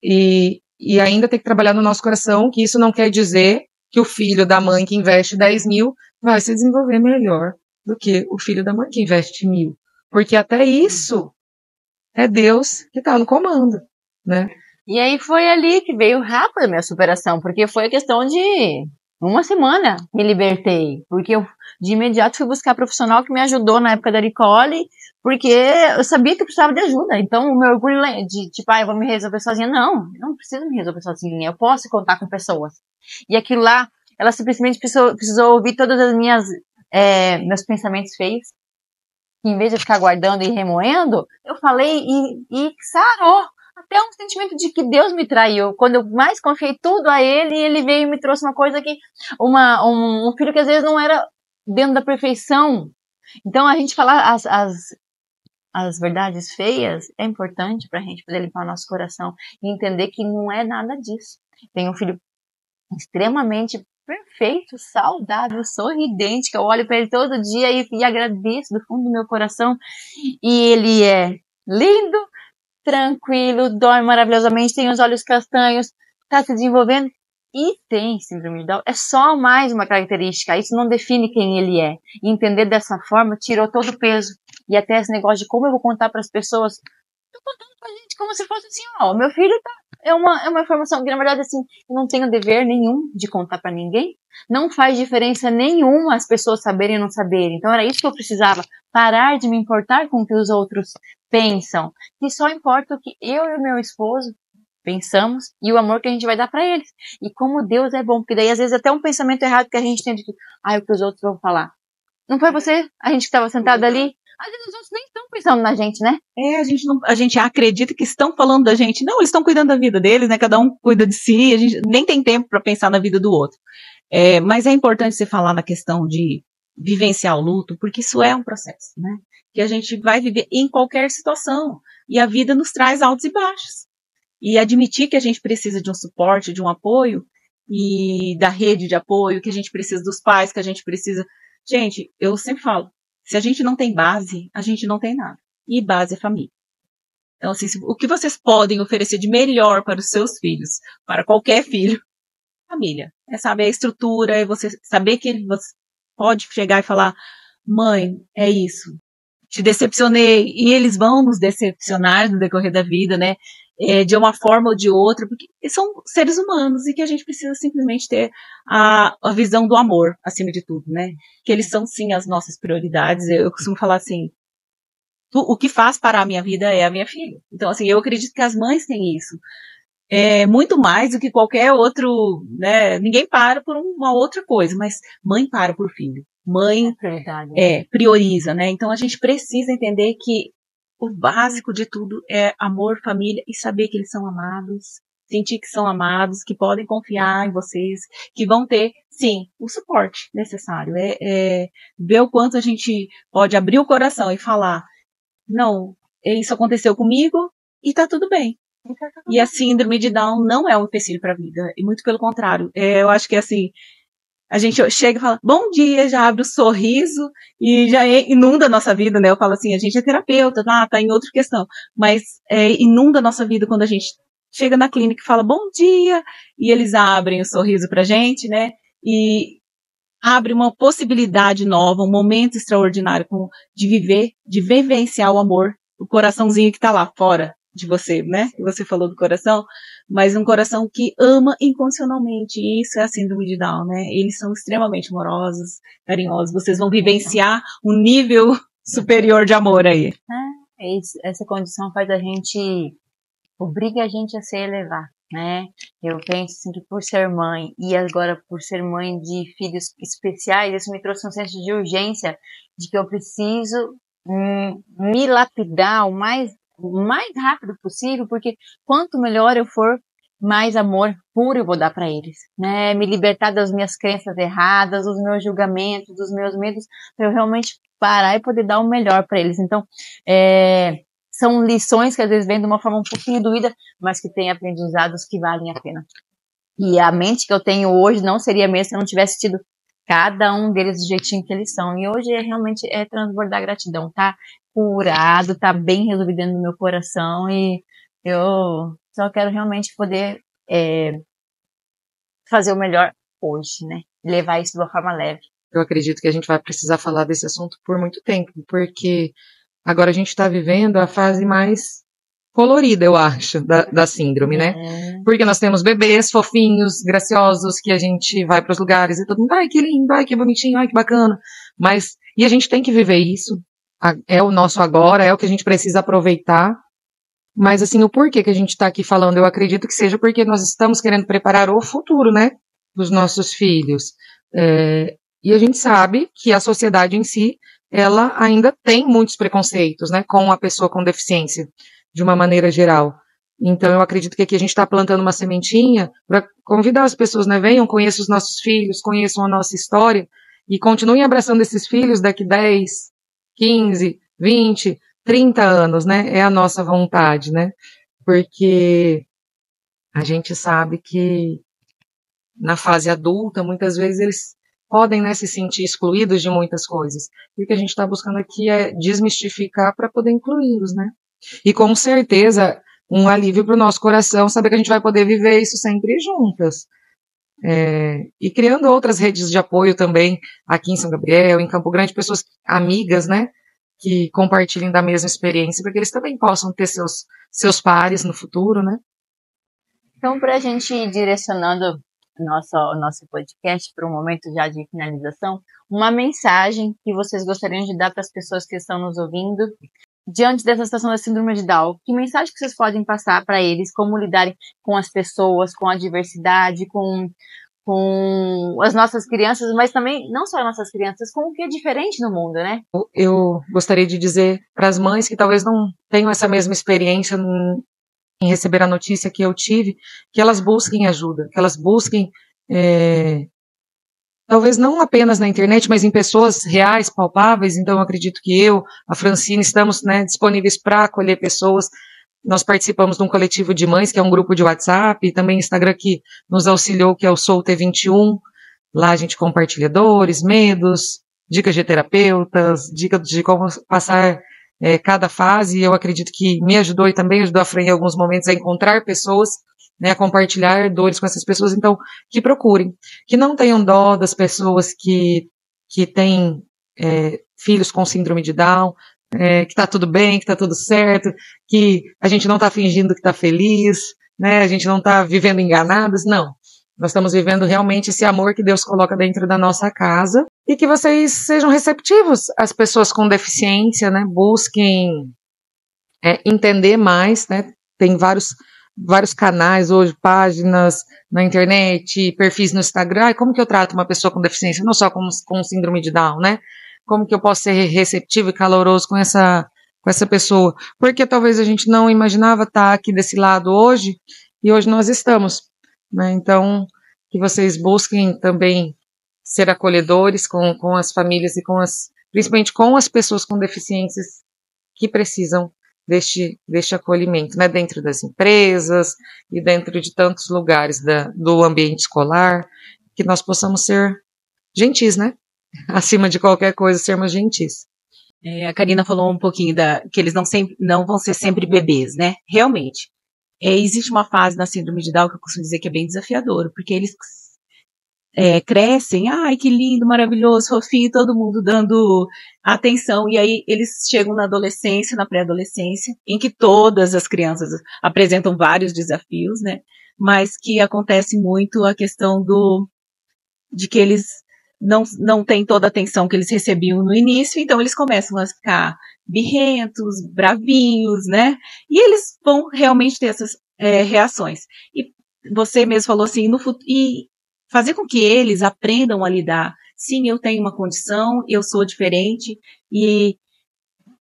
E ainda tem que trabalhar no nosso coração, que isso não quer dizer que o filho da mãe que investe 10 mil vai se desenvolver melhor do que o filho da mãe que investe 1.000. Porque até isso é Deus que está no comando, né? E aí foi ali que veio rápido a minha superação, porque foi questão de uma semana me libertei, porque eu de imediato fui buscar profissional que me ajudou na época da Nicole, porque eu sabia que eu precisava de ajuda. Então o meu orgulho de tipo, eu vou me resolver sozinha. Não, eu não preciso me resolver sozinha, eu posso contar com pessoas. E aquilo lá, ela simplesmente precisou ouvir todas as meus pensamentos feios. Em vez de ficar guardando e remoendo, eu falei e sarou. Até um sentimento de que Deus me traiu. Quando eu mais confiei tudo a Ele, Ele veio e me trouxe uma coisa que... um filho que às vezes não era dentro da perfeição. Então, a gente falar as verdades feias é importante pra gente poder limpar nosso coração e entender que não é nada disso. Tem um filho extremamente perfeito, saudável, sorridente, que eu olho para ele todo dia e agradeço do fundo do meu coração. E ele é lindo, tranquilo, dorme maravilhosamente, tem os olhos castanhos, está se desenvolvendo e tem síndrome de Down. É só mais uma característica, isso não define quem ele é. E entender dessa forma tirou todo o peso. E até esse negócio de como eu vou contar para as pessoas, tô contando pra gente como se fosse assim, meu filho é uma informação que, na verdade, assim, eu não tenho dever nenhum de contar pra ninguém. Não faz diferença nenhuma as pessoas saberem ou não saberem. Então, era isso que eu precisava. Parar de me importar com o que os outros pensam. Que só importa o que eu e o meu esposo pensamos e o amor que a gente vai dar pra eles. E como Deus é bom. Porque daí, às vezes, até um pensamento errado que a gente tem de que, o que os outros vão falar. Não foi você? A gente que estava sentado ali? Às vezes os outros nem estão pensando na gente, né? A gente acredita que estão falando da gente. Não, eles estão cuidando da vida deles, né? Cada um cuida de si, a gente nem tem tempo para pensar na vida do outro. Mas é importante você falar na questão de vivenciar o luto, porque isso é um processo, né? Que a gente vai viver em qualquer situação. E a vida nos traz altos e baixos. E admitir que a gente precisa de um suporte, de um apoio, e da rede de apoio, que a gente precisa dos pais, que a gente precisa... Gente, eu sempre falo, se a gente não tem base, a gente não tem nada. E base é família. Então, assim, o que vocês podem oferecer de melhor para os seus filhos, para qualquer filho, família. É saber a estrutura, é você saber que você pode chegar e falar, mãe, é isso. Te decepcionei. E eles vão nos decepcionar no decorrer da vida, né? De uma forma ou de outra, porque são seres humanos e que a gente precisa simplesmente ter a visão do amor, acima de tudo, né? Que eles são, sim, as nossas prioridades. Eu costumo falar assim, o que faz parar a minha vida é a minha filha. Então, assim, eu acredito que as mães têm isso. Muito mais do que qualquer outro, né? Ninguém para por uma outra coisa, mas mãe para por filho. Mãe prioriza, né? Então, a gente precisa entender que o básico de tudo é amor, família e saber que eles são amados, sentir que são amados, que podem confiar em vocês, que vão ter, sim, o suporte necessário. Ver o quanto a gente pode abrir o coração e falar, não, isso aconteceu comigo e tá tudo bem. E a síndrome de Down não é um empecilho para a vida, e muito pelo contrário. Eu acho que assim, a gente chega e fala, bom dia, já abre o sorriso e já inunda a nossa vida, né? Eu falo assim, a gente é terapeuta, tá em outra questão, mas inunda a nossa vida quando a gente chega na clínica e fala, bom dia, e eles abrem o sorriso pra gente, né? E abre uma possibilidade nova, um momento extraordinário de viver, de vivenciar o amor, o coraçãozinho que tá lá fora de você, né? Que você falou do coração, mas um coração que ama incondicionalmente. E isso é a síndrome de Down, né? Eles são extremamente amorosos, carinhosos. Vocês vão vivenciar um nível superior de amor aí. Essa condição faz a gente, obriga a gente a se elevar, né? Eu penso assim que por ser mãe e agora por ser mãe de filhos especiais, isso me trouxe um senso de urgência de que eu preciso me lapidar o mais rápido possível, porque quanto melhor eu for, mais amor puro eu vou dar para eles, né? Me libertar das minhas crenças erradas, dos meus julgamentos, dos meus medos, para eu realmente parar e poder dar o melhor para eles. Então, são lições que às vezes vêm de uma forma um pouquinho doída, mas que têm aprendizados que valem a pena. E a mente que eu tenho hoje não seria a mesma se eu não tivesse tido cada um deles do jeitinho que eles são. E hoje realmente é transbordar gratidão, tá curado, tá bem resolvido dentro do meu coração, e eu só quero realmente poder fazer o melhor hoje, né? Levar isso de uma forma leve. Eu acredito que a gente vai precisar falar desse assunto por muito tempo, porque agora a gente está vivendo a fase mais colorida, eu acho, da síndrome, né? Porque nós temos bebês fofinhos, graciosos, que a gente vai para os lugares e todo mundo, ai, que lindo, ai, que bonitinho, ai, que bacana. E a gente tem que viver isso. É o nosso agora, é o que a gente precisa aproveitar. Mas, assim, o porquê que a gente está aqui falando, eu acredito que seja porque nós estamos querendo preparar o futuro, né? Dos nossos filhos. E a gente sabe que a sociedade em si, ela ainda tem muitos preconceitos, né? Com a pessoa com deficiência, de uma maneira geral. Então, eu acredito que aqui a gente está plantando uma sementinha para convidar as pessoas, né? Venham, conheçam os nossos filhos, conheçam a nossa história e continuem abraçando esses filhos daqui 10, 15, 20, 30 anos, né? É a nossa vontade, né? Porque a gente sabe que na fase adulta, muitas vezes eles podem, né, se sentir excluídos de muitas coisas. E o que a gente está buscando aqui é desmistificar para poder incluí-los, né? E com certeza, um alívio para o nosso coração saber que a gente vai poder viver isso sempre juntas. E criando outras redes de apoio também, aqui em São Gabriel, em Campo Grande, pessoas amigas, né, que compartilhem da mesma experiência, para que eles também possam ter seus pares no futuro, né? Então, para a gente ir direcionando o nosso podcast para um momento já de finalização, uma mensagem que vocês gostariam de dar para as pessoas que estão nos ouvindo diante dessa situação da síndrome de Down. Que mensagem que vocês podem passar para eles, como lidarem com as pessoas, com a diversidade, com as nossas crianças, mas também, não só as nossas crianças, com o que é diferente no mundo, né? Eu gostaria de dizer para as mães que talvez não tenham essa mesma experiência em receber a notícia que eu tive, que elas busquem ajuda, que elas busquem, talvez não apenas na internet, mas em pessoas reais, palpáveis. Então eu acredito que eu, a Francine, estamos, né, disponíveis para acolher pessoas. Nós participamos de um coletivo de mães, que é um grupo de WhatsApp, e também Instagram que nos auxiliou, que é o Sou T21. Lá a gente compartilha dores, medos, dicas de terapeutas, dicas de como passar cada fase. Eu acredito que me ajudou e também ajudou a Fran em alguns momentos a encontrar pessoas, né, a compartilhar dores com essas pessoas. Então, que procurem, que não tenham dó das pessoas que têm filhos com síndrome de Down, que tá tudo bem, que tá tudo certo, que a gente não tá fingindo que tá feliz, né, a gente não tá vivendo enganados, não. Nós estamos vivendo realmente esse amor que Deus coloca dentro da nossa casa, e que vocês sejam receptivos às pessoas com deficiência, né, busquem entender mais, né, tem vários canais hoje, páginas na internet, perfis no Instagram. Como que eu trato uma pessoa com deficiência, não só com síndrome de Down, né? Como que eu posso ser receptivo e caloroso com essa pessoa? Porque talvez a gente não imaginava estar aqui desse lado hoje, e hoje nós estamos, né? Então, que vocês busquem também ser acolhedores com as famílias e principalmente com as pessoas com deficiências que precisam deste acolhimento, né, dentro das empresas e dentro de tantos lugares do ambiente escolar, que nós possamos ser gentis, né, acima de qualquer coisa, sermos gentis. A Karina falou um pouquinho que eles não vão ser sempre bebês, né, realmente. Existe uma fase na síndrome de Down que eu costumo dizer que é bem desafiadora, porque eles crescem, ai, que lindo, maravilhoso, fofinho, todo mundo dando atenção, e aí eles chegam na adolescência, na pré-adolescência, em que todas as crianças apresentam vários desafios, né, mas que acontece muito a questão de que eles não têm toda a atenção que eles recebiam no início, então eles começam a ficar birrentos, bravinhos, né, e eles vão realmente ter essas reações. E você mesmo falou assim, no futuro, e fazer com que eles aprendam a lidar. Sim, eu tenho uma condição, eu sou diferente, e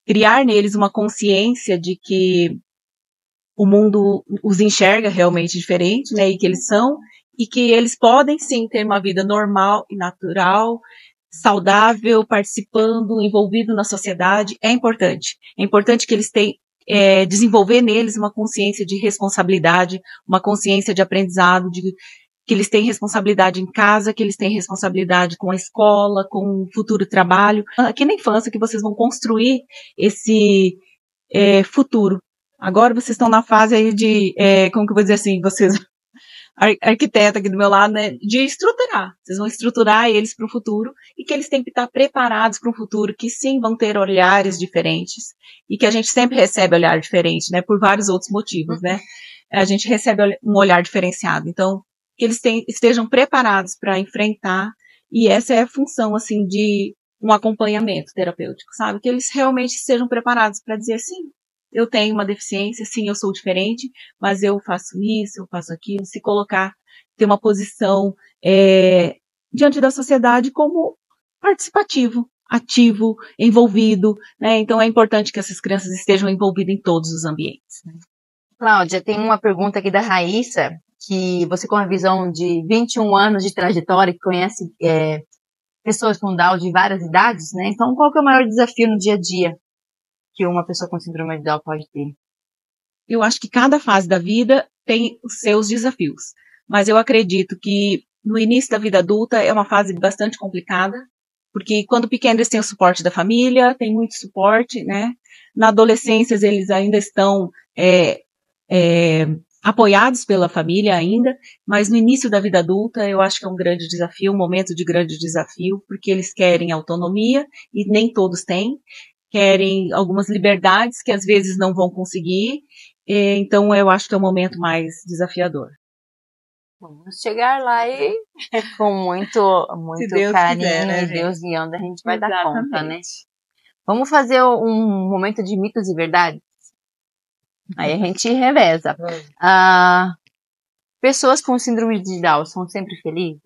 criar neles uma consciência de que o mundo os enxerga realmente diferente, né, e que eles são, e que eles podem sim ter uma vida normal e natural, saudável, participando, envolvido na sociedade. É importante. É importante que eles tenham, desenvolver neles uma consciência de responsabilidade, uma consciência de aprendizado, que eles têm responsabilidade em casa, que eles têm responsabilidade com a escola, com o futuro trabalho. Aqui na infância que vocês vão construir esse futuro. Agora vocês estão na fase aí de, como que eu vou dizer assim, vocês, arquiteta aqui do meu lado, né, de estruturar. Vocês vão estruturar eles para o futuro e que eles têm que estar preparados para um futuro que sim vão ter olhares diferentes e que a gente sempre recebe olhar diferente, né, por vários outros motivos, né. A gente recebe um olhar diferenciado. Então, que eles estejam preparados para enfrentar, e essa é a função, assim, de um acompanhamento terapêutico, sabe? Que eles realmente estejam preparados para dizer, sim, eu tenho uma deficiência, sim, eu sou diferente, mas eu faço isso, eu faço aquilo, se colocar, ter uma posição diante da sociedade como participativo, ativo, envolvido, né? Então é importante que essas crianças estejam envolvidas em todos os ambientes, né? Cláudia, tem uma pergunta aqui da Raíssa, que você com a visão de 21 anos de trajetória, que conhece pessoas com Down de várias idades, né? Então, qual que é o maior desafio no dia a dia que uma pessoa com síndrome de Down pode ter? Eu acho que cada fase da vida tem os seus desafios, mas eu acredito que no início da vida adulta é uma fase bastante complicada, porque quando pequenos eles têm o suporte da família, tem muito suporte, né? Na adolescência eles ainda estão apoiados pela família ainda, mas no início da vida adulta eu acho que é um grande desafio, um momento de grande desafio, porque eles querem autonomia e nem todos têm, querem algumas liberdades que às vezes não vão conseguir, então eu acho que é o momento mais desafiador. Vamos chegar lá e com muito carinho quiser, né, e Deus guiando a gente vai dar conta, né? Vamos fazer um momento de mitos e verdades? Aí a gente reveza. Pessoas com síndrome de Down são sempre felizes?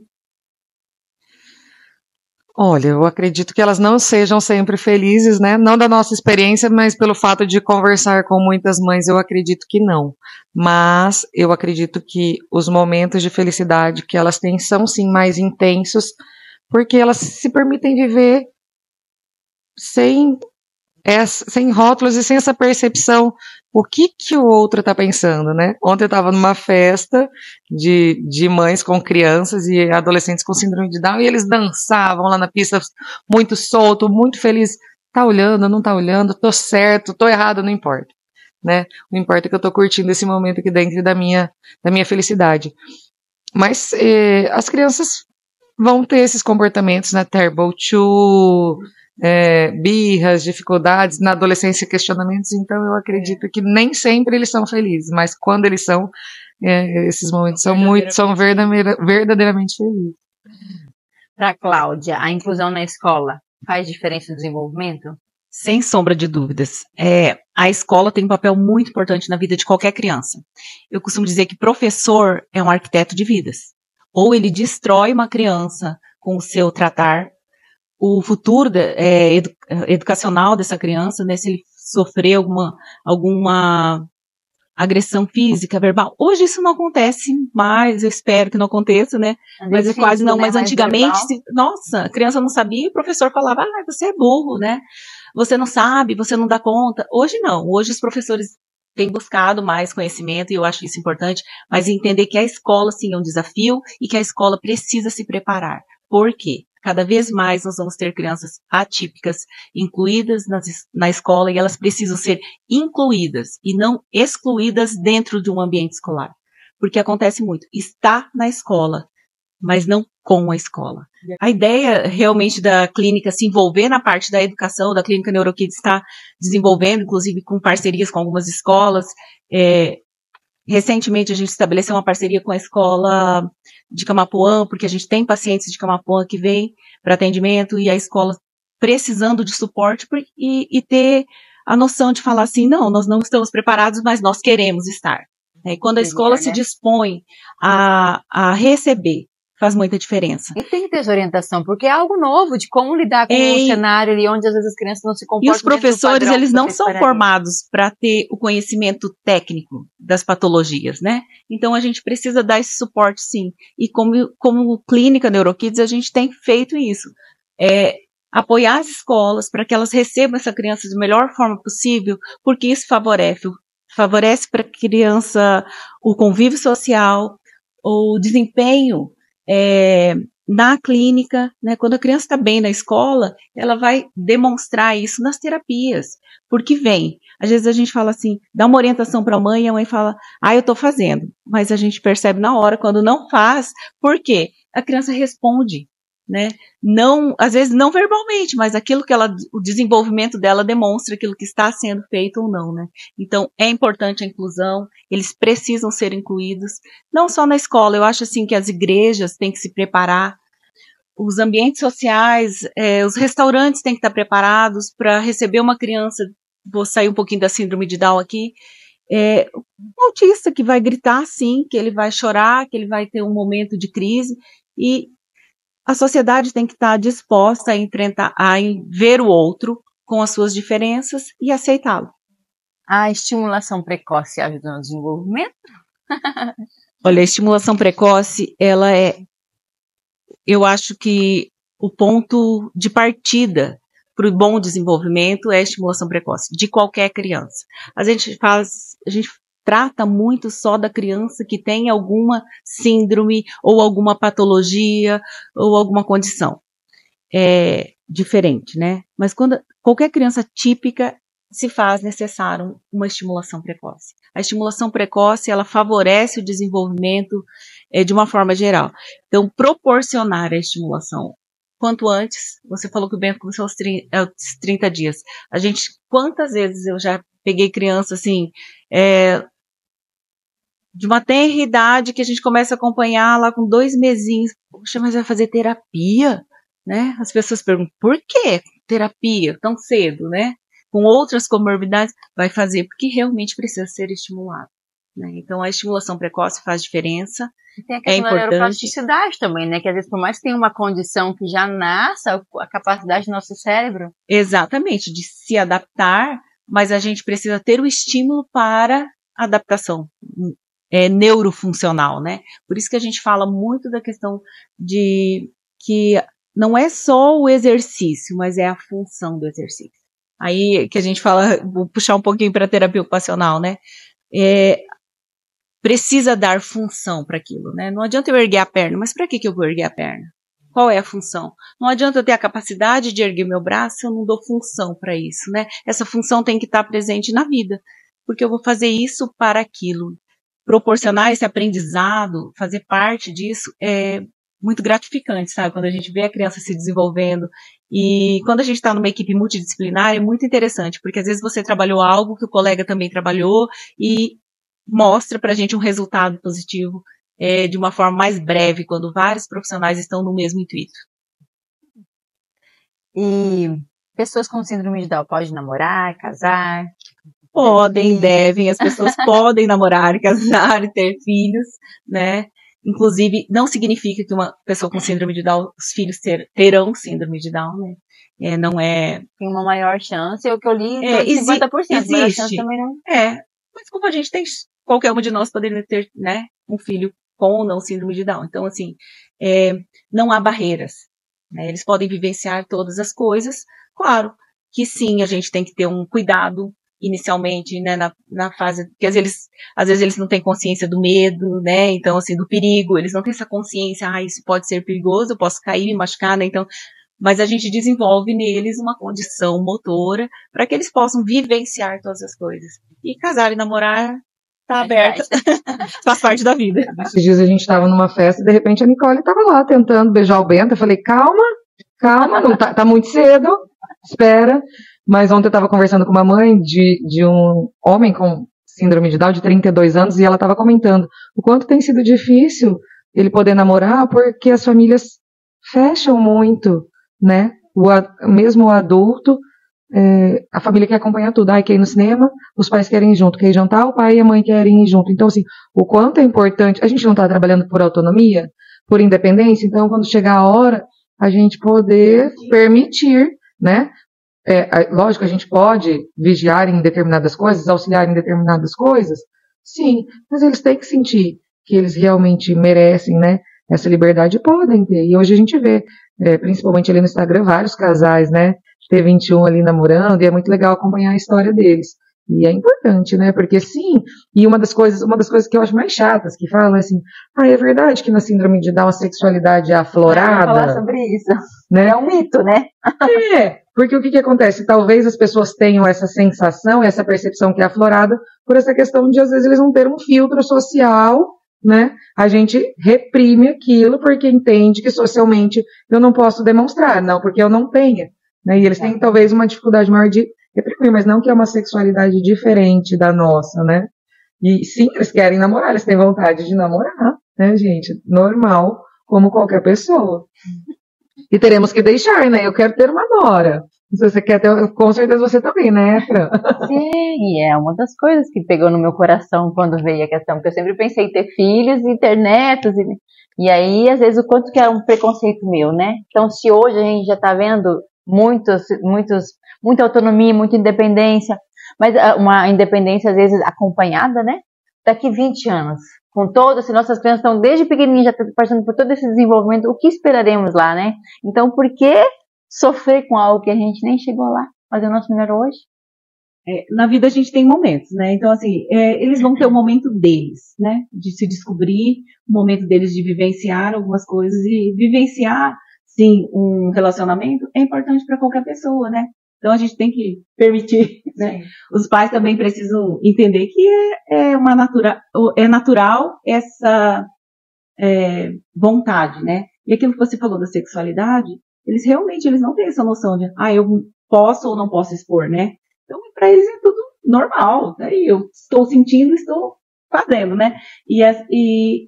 Olha, eu acredito que elas não sejam sempre felizes, né? Não da nossa experiência, mas pelo fato de conversar com muitas mães, eu acredito que não. Mas eu acredito que os momentos de felicidade que elas têm são sim mais intensos, porque elas se permitem viver sem rótulos e sem essa percepção o que o outro está pensando, né? Ontem eu estava numa festa de mães com crianças e adolescentes com síndrome de Down e eles dançavam lá na pista muito solto, muito feliz. Tá olhando, não tá olhando, tô certo, tô errado, não importa, né? Não importa que eu tô curtindo esse momento aqui dentro da minha felicidade. Mas as crianças vão ter esses comportamentos, né? Terrible two, birras, dificuldades, na adolescência questionamentos, então eu acredito que nem sempre eles são felizes, mas quando eles são, esses momentos são verdadeiramente felizes. Para Cláudia, a inclusão na escola faz diferença no desenvolvimento? Sem sombra de dúvidas. A escola tem um papel muito importante na vida de qualquer criança. Eu costumo dizer que professor é um arquiteto de vidas. Ou ele destrói uma criança com o seu tratar, o futuro educacional dessa criança, né, se ele sofrer alguma agressão física, verbal. Hoje isso não acontece mais, eu espero que não aconteça, né? Mas é quase não, mas antigamente, nossa, a criança não sabia, o professor falava, você é burro, né? Você não sabe, você não dá conta. Hoje não, hoje os professores têm buscado mais conhecimento e eu acho isso importante, mas entender que a escola sim é um desafio e que a escola precisa se preparar. Por quê? Cada vez mais nós vamos ter crianças atípicas incluídas na escola e elas precisam ser incluídas e não excluídas dentro de um ambiente escolar. Porque acontece muito, está na escola, mas não com a escola. A ideia realmente da clínica se envolver na parte da educação, da clínica NeuroKids está desenvolvendo, inclusive com parcerias com algumas escolas. Recentemente a gente estabeleceu uma parceria com a escola de Camapuã, porque a gente tem pacientes de Camapuã que vêm para atendimento e a escola precisando de suporte e ter a noção de falar assim, não, nós não estamos preparados, mas nós queremos estar. E quando a escola se dispõe a receber faz muita diferença. E tem que ter essa orientação, porque é algo novo de como lidar com um cenário ali onde às vezes as crianças não se comportam. E os professores, eles não são formados para ter o conhecimento técnico das patologias, né? Então a gente precisa dar esse suporte, sim. E como clínica NeuroKids, a gente tem feito isso. Apoiar as escolas para que elas recebam essa criança da melhor forma possível, porque isso favorece para a criança o convívio social, o desempenho na clínica, né? Quando a criança está bem na escola, ela vai demonstrar isso nas terapias, porque às vezes a gente fala assim, dá uma orientação para a mãe e a mãe fala, eu estou fazendo, mas a gente percebe na hora quando não faz, por quê? A criança responde, né? Não, às vezes não verbalmente, mas aquilo que o desenvolvimento dela demonstra aquilo que está sendo feito ou não, né? Então, é importante a inclusão, eles precisam ser incluídos, não só na escola, eu acho assim que as igrejas têm que se preparar, os ambientes sociais, os restaurantes têm que estar preparados para receber uma criança, vou sair um pouquinho da síndrome de Down aqui, um autista que vai gritar sim, que ele vai chorar, que ele vai ter um momento de crise, e a sociedade tem que estar disposta a enfrentar, ver o outro com as suas diferenças e aceitá-lo. A estimulação precoce ajuda no desenvolvimento? Olha, a estimulação precoce, eu acho que o ponto de partida para o bom desenvolvimento é a estimulação precoce, de qualquer criança. A gente trata muito só da criança que tem alguma síndrome ou alguma patologia ou alguma condição diferente, né? Mas quando qualquer criança típica se faz necessário uma estimulação precoce. A estimulação precoce, ela favorece o desenvolvimento de uma forma geral. Então, proporcionar a estimulação quanto antes, você falou que o Bento começou aos 30 dias. Quantas vezes eu já peguei criança assim, de uma tenra idade que a gente começa a acompanhar lá com 2 mesinhos. Poxa, mas vai fazer terapia, né? As pessoas perguntam, por que terapia tão cedo, né? Com outras comorbidades, vai fazer porque realmente precisa ser estimulado, né? Então, a estimulação precoce faz diferença. E tem a questão da neuroplasticidade também, né? Que às vezes, por mais que tenha uma condição que já nasça, a capacidade do nosso cérebro. Exatamente, de se adaptar, mas a gente precisa ter o estímulo para a adaptação neurofuncional, né? Por isso que a gente fala muito da questão de que não é só o exercício, mas é a função do exercício. Aí que a gente fala, vou puxar um pouquinho para a terapia ocupacional, né? Precisa dar função para aquilo, né? Não adianta eu erguer a perna, mas para que eu vou erguer a perna? Qual é a função? Não adianta eu ter a capacidade de erguer meu braço se eu não dou função para isso, né? Essa função tem que estar presente na vida, porque eu vou fazer isso para aquilo. Proporcionar esse aprendizado, fazer parte disso é muito gratificante, sabe? Quando a gente vê a criança se desenvolvendo e quando a gente está numa equipe multidisciplinar é muito interessante, porque às vezes você trabalhou algo que o colega também trabalhou e mostra pra gente um resultado positivo de uma forma mais breve, quando vários profissionais estão no mesmo intuito. E pessoas com síndrome de Down podem namorar, casar? Podem, devem, as pessoas podem namorar, casar e ter filhos, né? Inclusive, não significa que uma pessoa com síndrome de Down, os filhos terão síndrome de Down, né? Não é... Tem uma maior chance, é o que eu li, 50%, existe. Mas a chance também não... Mas como a gente tem, qualquer um de nós poderia ter, né, um filho com ou não síndrome de Down. Então, assim, não há barreiras, né? Eles podem vivenciar todas as coisas. Claro que sim, a gente tem que ter um cuidado inicialmente, né, na fase, porque às vezes eles não têm consciência do medo, né, então assim, do perigo, eles não têm essa consciência, isso pode ser perigoso, eu posso cair, me machucar, né, então, mas a gente desenvolve neles uma condição motora para que eles possam vivenciar todas as coisas. E casar e namorar tá aberto, faz parte da vida. Esses dias a gente estava numa festa e de repente a Nicole estava lá tentando beijar o Bento, eu falei, calma, não tá muito cedo, espera. Mas ontem eu estava conversando com uma mãe de um homem com síndrome de Down de 32 anos e ela estava comentando o quanto tem sido difícil ele poder namorar porque as famílias fecham muito, né? Mesmo o adulto, a família quer acompanhar tudo. Quer ir no cinema, os pais querem ir junto, quer ir jantar, o pai e a mãe querem ir junto. Então, assim, o quanto é importante, a gente não está trabalhando por autonomia, por independência. Então, quando chegar a hora, a gente poder permitir, né? Lógico, a gente pode vigiar em determinadas coisas, auxiliar em determinadas coisas, sim, mas eles têm que sentir que eles realmente merecem, né? Essa liberdade podem ter. E hoje a gente vê, principalmente ali no Instagram, vários casais, né? T21 ali namorando, e é muito legal acompanhar a história deles. E é importante, né? Porque sim, e uma das coisas que eu acho mais chatas, que fala assim, é verdade que na síndrome de Down a sexualidade é aflorada. Vamos falar sobre isso. Né? É um mito, né? Porque o que acontece? Talvez as pessoas tenham essa sensação, essa percepção que é aflorada, por essa questão de, às vezes, eles não terem um filtro social, né? A gente reprime aquilo porque entende que socialmente eu não posso demonstrar, não porque eu não tenha. Né? E eles têm, talvez, uma dificuldade maior de reprimir, mas não que é uma sexualidade diferente da nossa, né? E sim, eles querem namorar, eles têm vontade de namorar, né, gente? Normal, como qualquer pessoa. E teremos que deixar, né? Eu quero ter uma nora. Se você quer ter, com certeza você também, né, Fran? Sim, e é uma das coisas que pegou no meu coração quando veio a questão, porque eu sempre pensei em ter filhos e ter netos, e aí, às vezes, o quanto que era um preconceito meu, né? Então, se hoje a gente já tá vendo muita autonomia, muita independência, mas uma independência, às vezes, acompanhada, né? Daqui 20 anos, com todos, se nossas crianças estão desde pequenininhas já passando por todo esse desenvolvimento, o que esperaremos lá, né? Então, por que sofrer com algo que a gente nem chegou lá? Fazer o nosso melhor hoje? Na vida a gente tem momentos, né? Então, assim, eles vão ter o momento deles, né? De se descobrir, o momento deles de vivenciar algumas coisas e vivenciar, sim, um relacionamento é importante para qualquer pessoa, né? Então a gente tem que permitir, né? Os pais também precisam entender que é natural essa vontade, né? E aquilo que você falou da sexualidade, eles não têm essa noção de, eu posso ou não posso expor, né? Então para eles é tudo normal, né? Eu estou sentindo, estou fazendo, né? E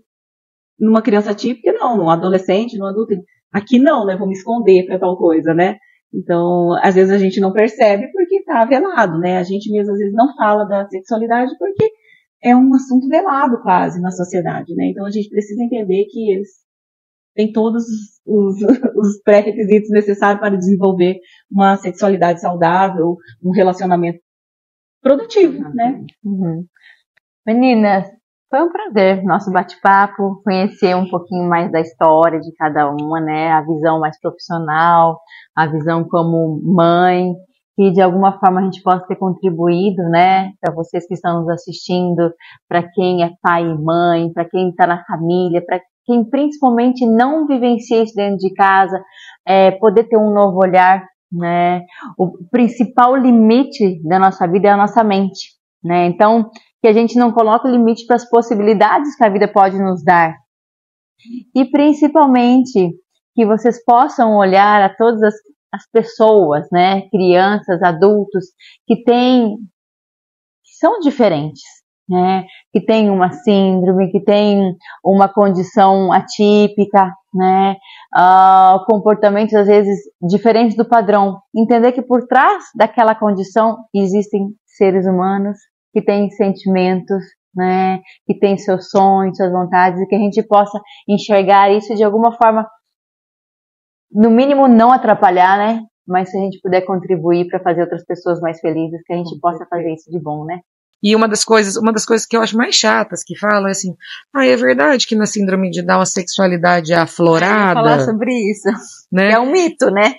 numa criança típica, não, num adolescente, num adulto, aqui não, né? Vou me esconder para tal coisa, né? Então, às vezes a gente não percebe porque está velado, né? A gente mesmo às vezes não fala da sexualidade porque é um assunto velado quase na sociedade, né? Então a gente precisa entender que eles têm todos os pré-requisitos necessários para desenvolver uma sexualidade saudável, um relacionamento produtivo, né? Uhum. Meninas, foi um prazer nosso bate-papo, conhecer um pouquinho mais da história de cada uma, né? A visão mais profissional, a visão como mãe, que de alguma forma a gente possa ter contribuído, né? Para vocês que estão nos assistindo, para quem é pai e mãe, para quem está na família, para quem principalmente não vivencia isso dentro de casa, poder ter um novo olhar, né? O principal limite da nossa vida é a nossa mente, né? Então, que a gente não coloque limite para as possibilidades que a vida pode nos dar. E principalmente que vocês possam olhar a todas as pessoas, né, crianças, adultos, que são diferentes, né, que têm uma síndrome, que têm uma condição atípica, né, comportamentos às vezes diferentes do padrão. Entender que por trás daquela condição existem seres humanos que têm sentimentos, né, que têm seus sonhos, suas vontades, e que a gente possa enxergar isso de alguma forma, no mínimo não atrapalhar, né, mas se a gente puder contribuir para fazer outras pessoas mais felizes, que a gente possa fazer isso de bom, né. E uma das coisas que eu acho mais chatas que falam é assim, é verdade que na síndrome de Down a sexualidade é aflorada. Falar sobre isso, né? É um mito, né?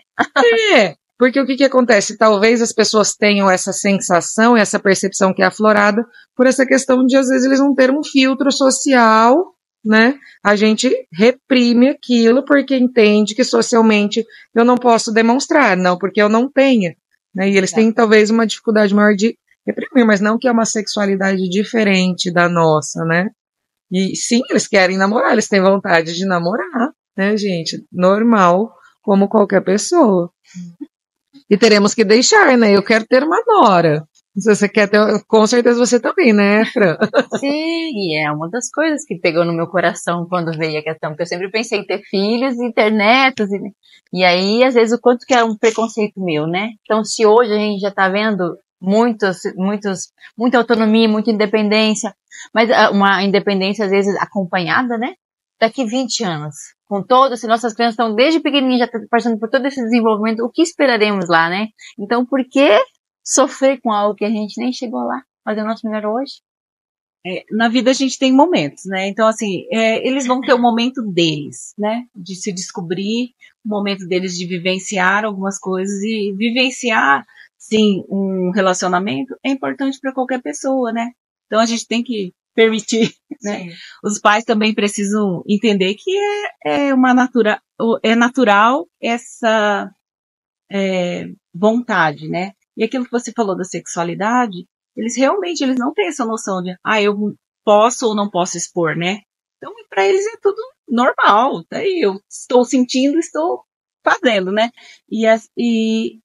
Porque o que acontece? Talvez as pessoas tenham essa sensação, essa percepção que é aflorada, por essa questão de, às vezes, eles não terem um filtro social, né? A gente reprime aquilo porque entende que socialmente eu não posso demonstrar, não porque eu não tenha, né? E eles têm, talvez, uma dificuldade maior de reprimir, mas não que é uma sexualidade diferente da nossa, né? E sim, eles querem namorar, eles têm vontade de namorar, né, gente? Normal, como qualquer pessoa. E teremos que deixar, né? Eu quero ter uma nora. Se você quer ter, com certeza você também, né, Fran? Sim, e é uma das coisas que pegou no meu coração quando veio a questão, porque eu sempre pensei em ter filhos e ter netos, e aí, às vezes, o quanto que era um preconceito meu, né? Então, se hoje a gente já tá vendo muita autonomia, muita independência, mas uma independência, às vezes, acompanhada, né? daqui 20 anos, com todos, se nossas crianças estão desde pequenininhas já passando por todo esse desenvolvimento, o que esperaremos lá, né? Então, por que sofrer com algo que a gente nem chegou lá? Fazer o nosso melhor hoje? Na vida a gente tem momentos, né? Então, assim, eles vão ter o momento deles, né? De se descobrir, o momento deles de vivenciar algumas coisas e vivenciar, sim, um relacionamento é importante para qualquer pessoa, né? Então a gente tem que permitir, né? Sim. Os pais também precisam entender que é natural essa vontade, né? E aquilo que você falou da sexualidade, eles não têm essa noção de, eu posso ou não posso expor, né? Então, para eles é tudo normal, tá aí, eu estou sentindo, estou fazendo, né? E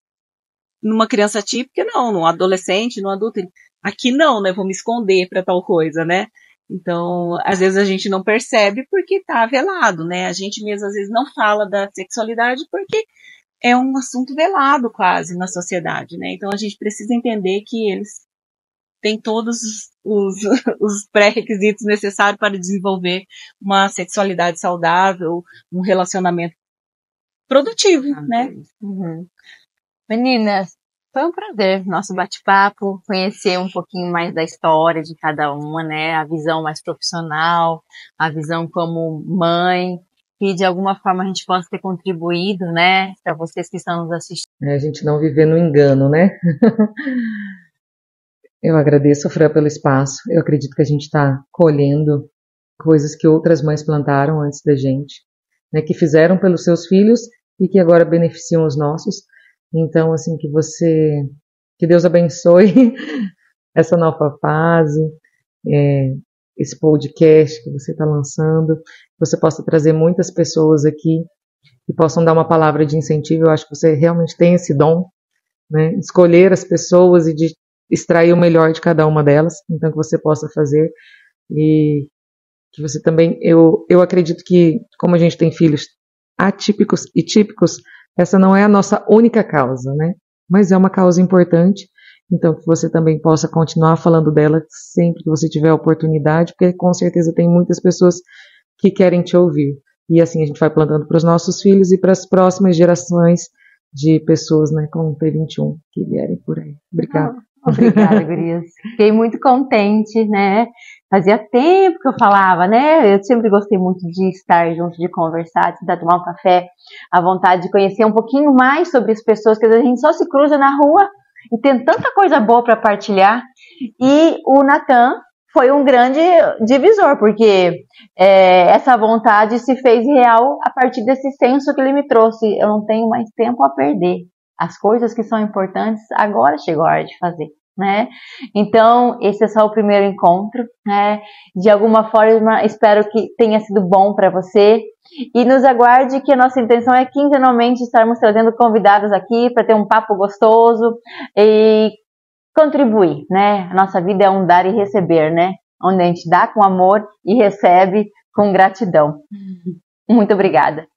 numa criança típica, não, num adolescente, num adulto, aqui não, né? Vou me esconder para tal coisa, né? Então, às vezes a gente não percebe porque tá velado, né? A gente mesmo às vezes não fala da sexualidade porque é um assunto velado quase na sociedade, né? Então a gente precisa entender que eles têm todos os pré-requisitos necessários para desenvolver uma sexualidade saudável, um relacionamento produtivo, né? Uhum. Meninas, foi um prazer nosso bate-papo, conhecer um pouquinho mais da história de cada uma, né? A visão mais profissional, a visão como mãe, que de alguma forma a gente possa ter contribuído, né? Para vocês que estão nos assistindo. A gente não viver no engano, né? Eu agradeço, Fran, pelo espaço. Eu acredito que a gente está colhendo coisas que outras mães plantaram antes da gente, né? Que fizeram pelos seus filhos e que agora beneficiam os nossos. Então, assim, que Deus abençoe essa nova fase, esse podcast que você está lançando, que você possa trazer muitas pessoas aqui que possam dar uma palavra de incentivo. Eu acho que você realmente tem esse dom, né? Escolher as pessoas e de extrair o melhor de cada uma delas, então que você possa fazer e que você também, eu acredito que como a gente tem filhos atípicos e típicos, essa não é a nossa única causa, né? Mas é uma causa importante, então que você também possa continuar falando dela sempre que você tiver a oportunidade, porque com certeza tem muitas pessoas que querem te ouvir. E assim a gente vai plantando para os nossos filhos e para as próximas gerações de pessoas, né, com T21 que vierem por aí. Obrigada. Obrigada, gurias. Fiquei muito contente, né? Fazia tempo que eu falava, né? Eu sempre gostei muito de estar junto, de conversar, de tentar tomar um café, a vontade de conhecer um pouquinho mais sobre as pessoas, que a gente só se cruza na rua e tem tanta coisa boa para partilhar. E o Natan foi um grande divisor, porque essa vontade se fez real a partir desse senso que ele me trouxe. Eu não tenho mais tempo a perder. As coisas que são importantes, agora chegou a hora de fazer, né? Então, esse é só o primeiro encontro, né? De alguma forma, espero que tenha sido bom para você. E nos aguarde, que a nossa intenção é quinzenalmente estarmos trazendo convidados aqui para ter um papo gostoso e contribuir, né? A nossa vida é um dar e receber, né? Onde a gente dá com amor e recebe com gratidão. Muito obrigada.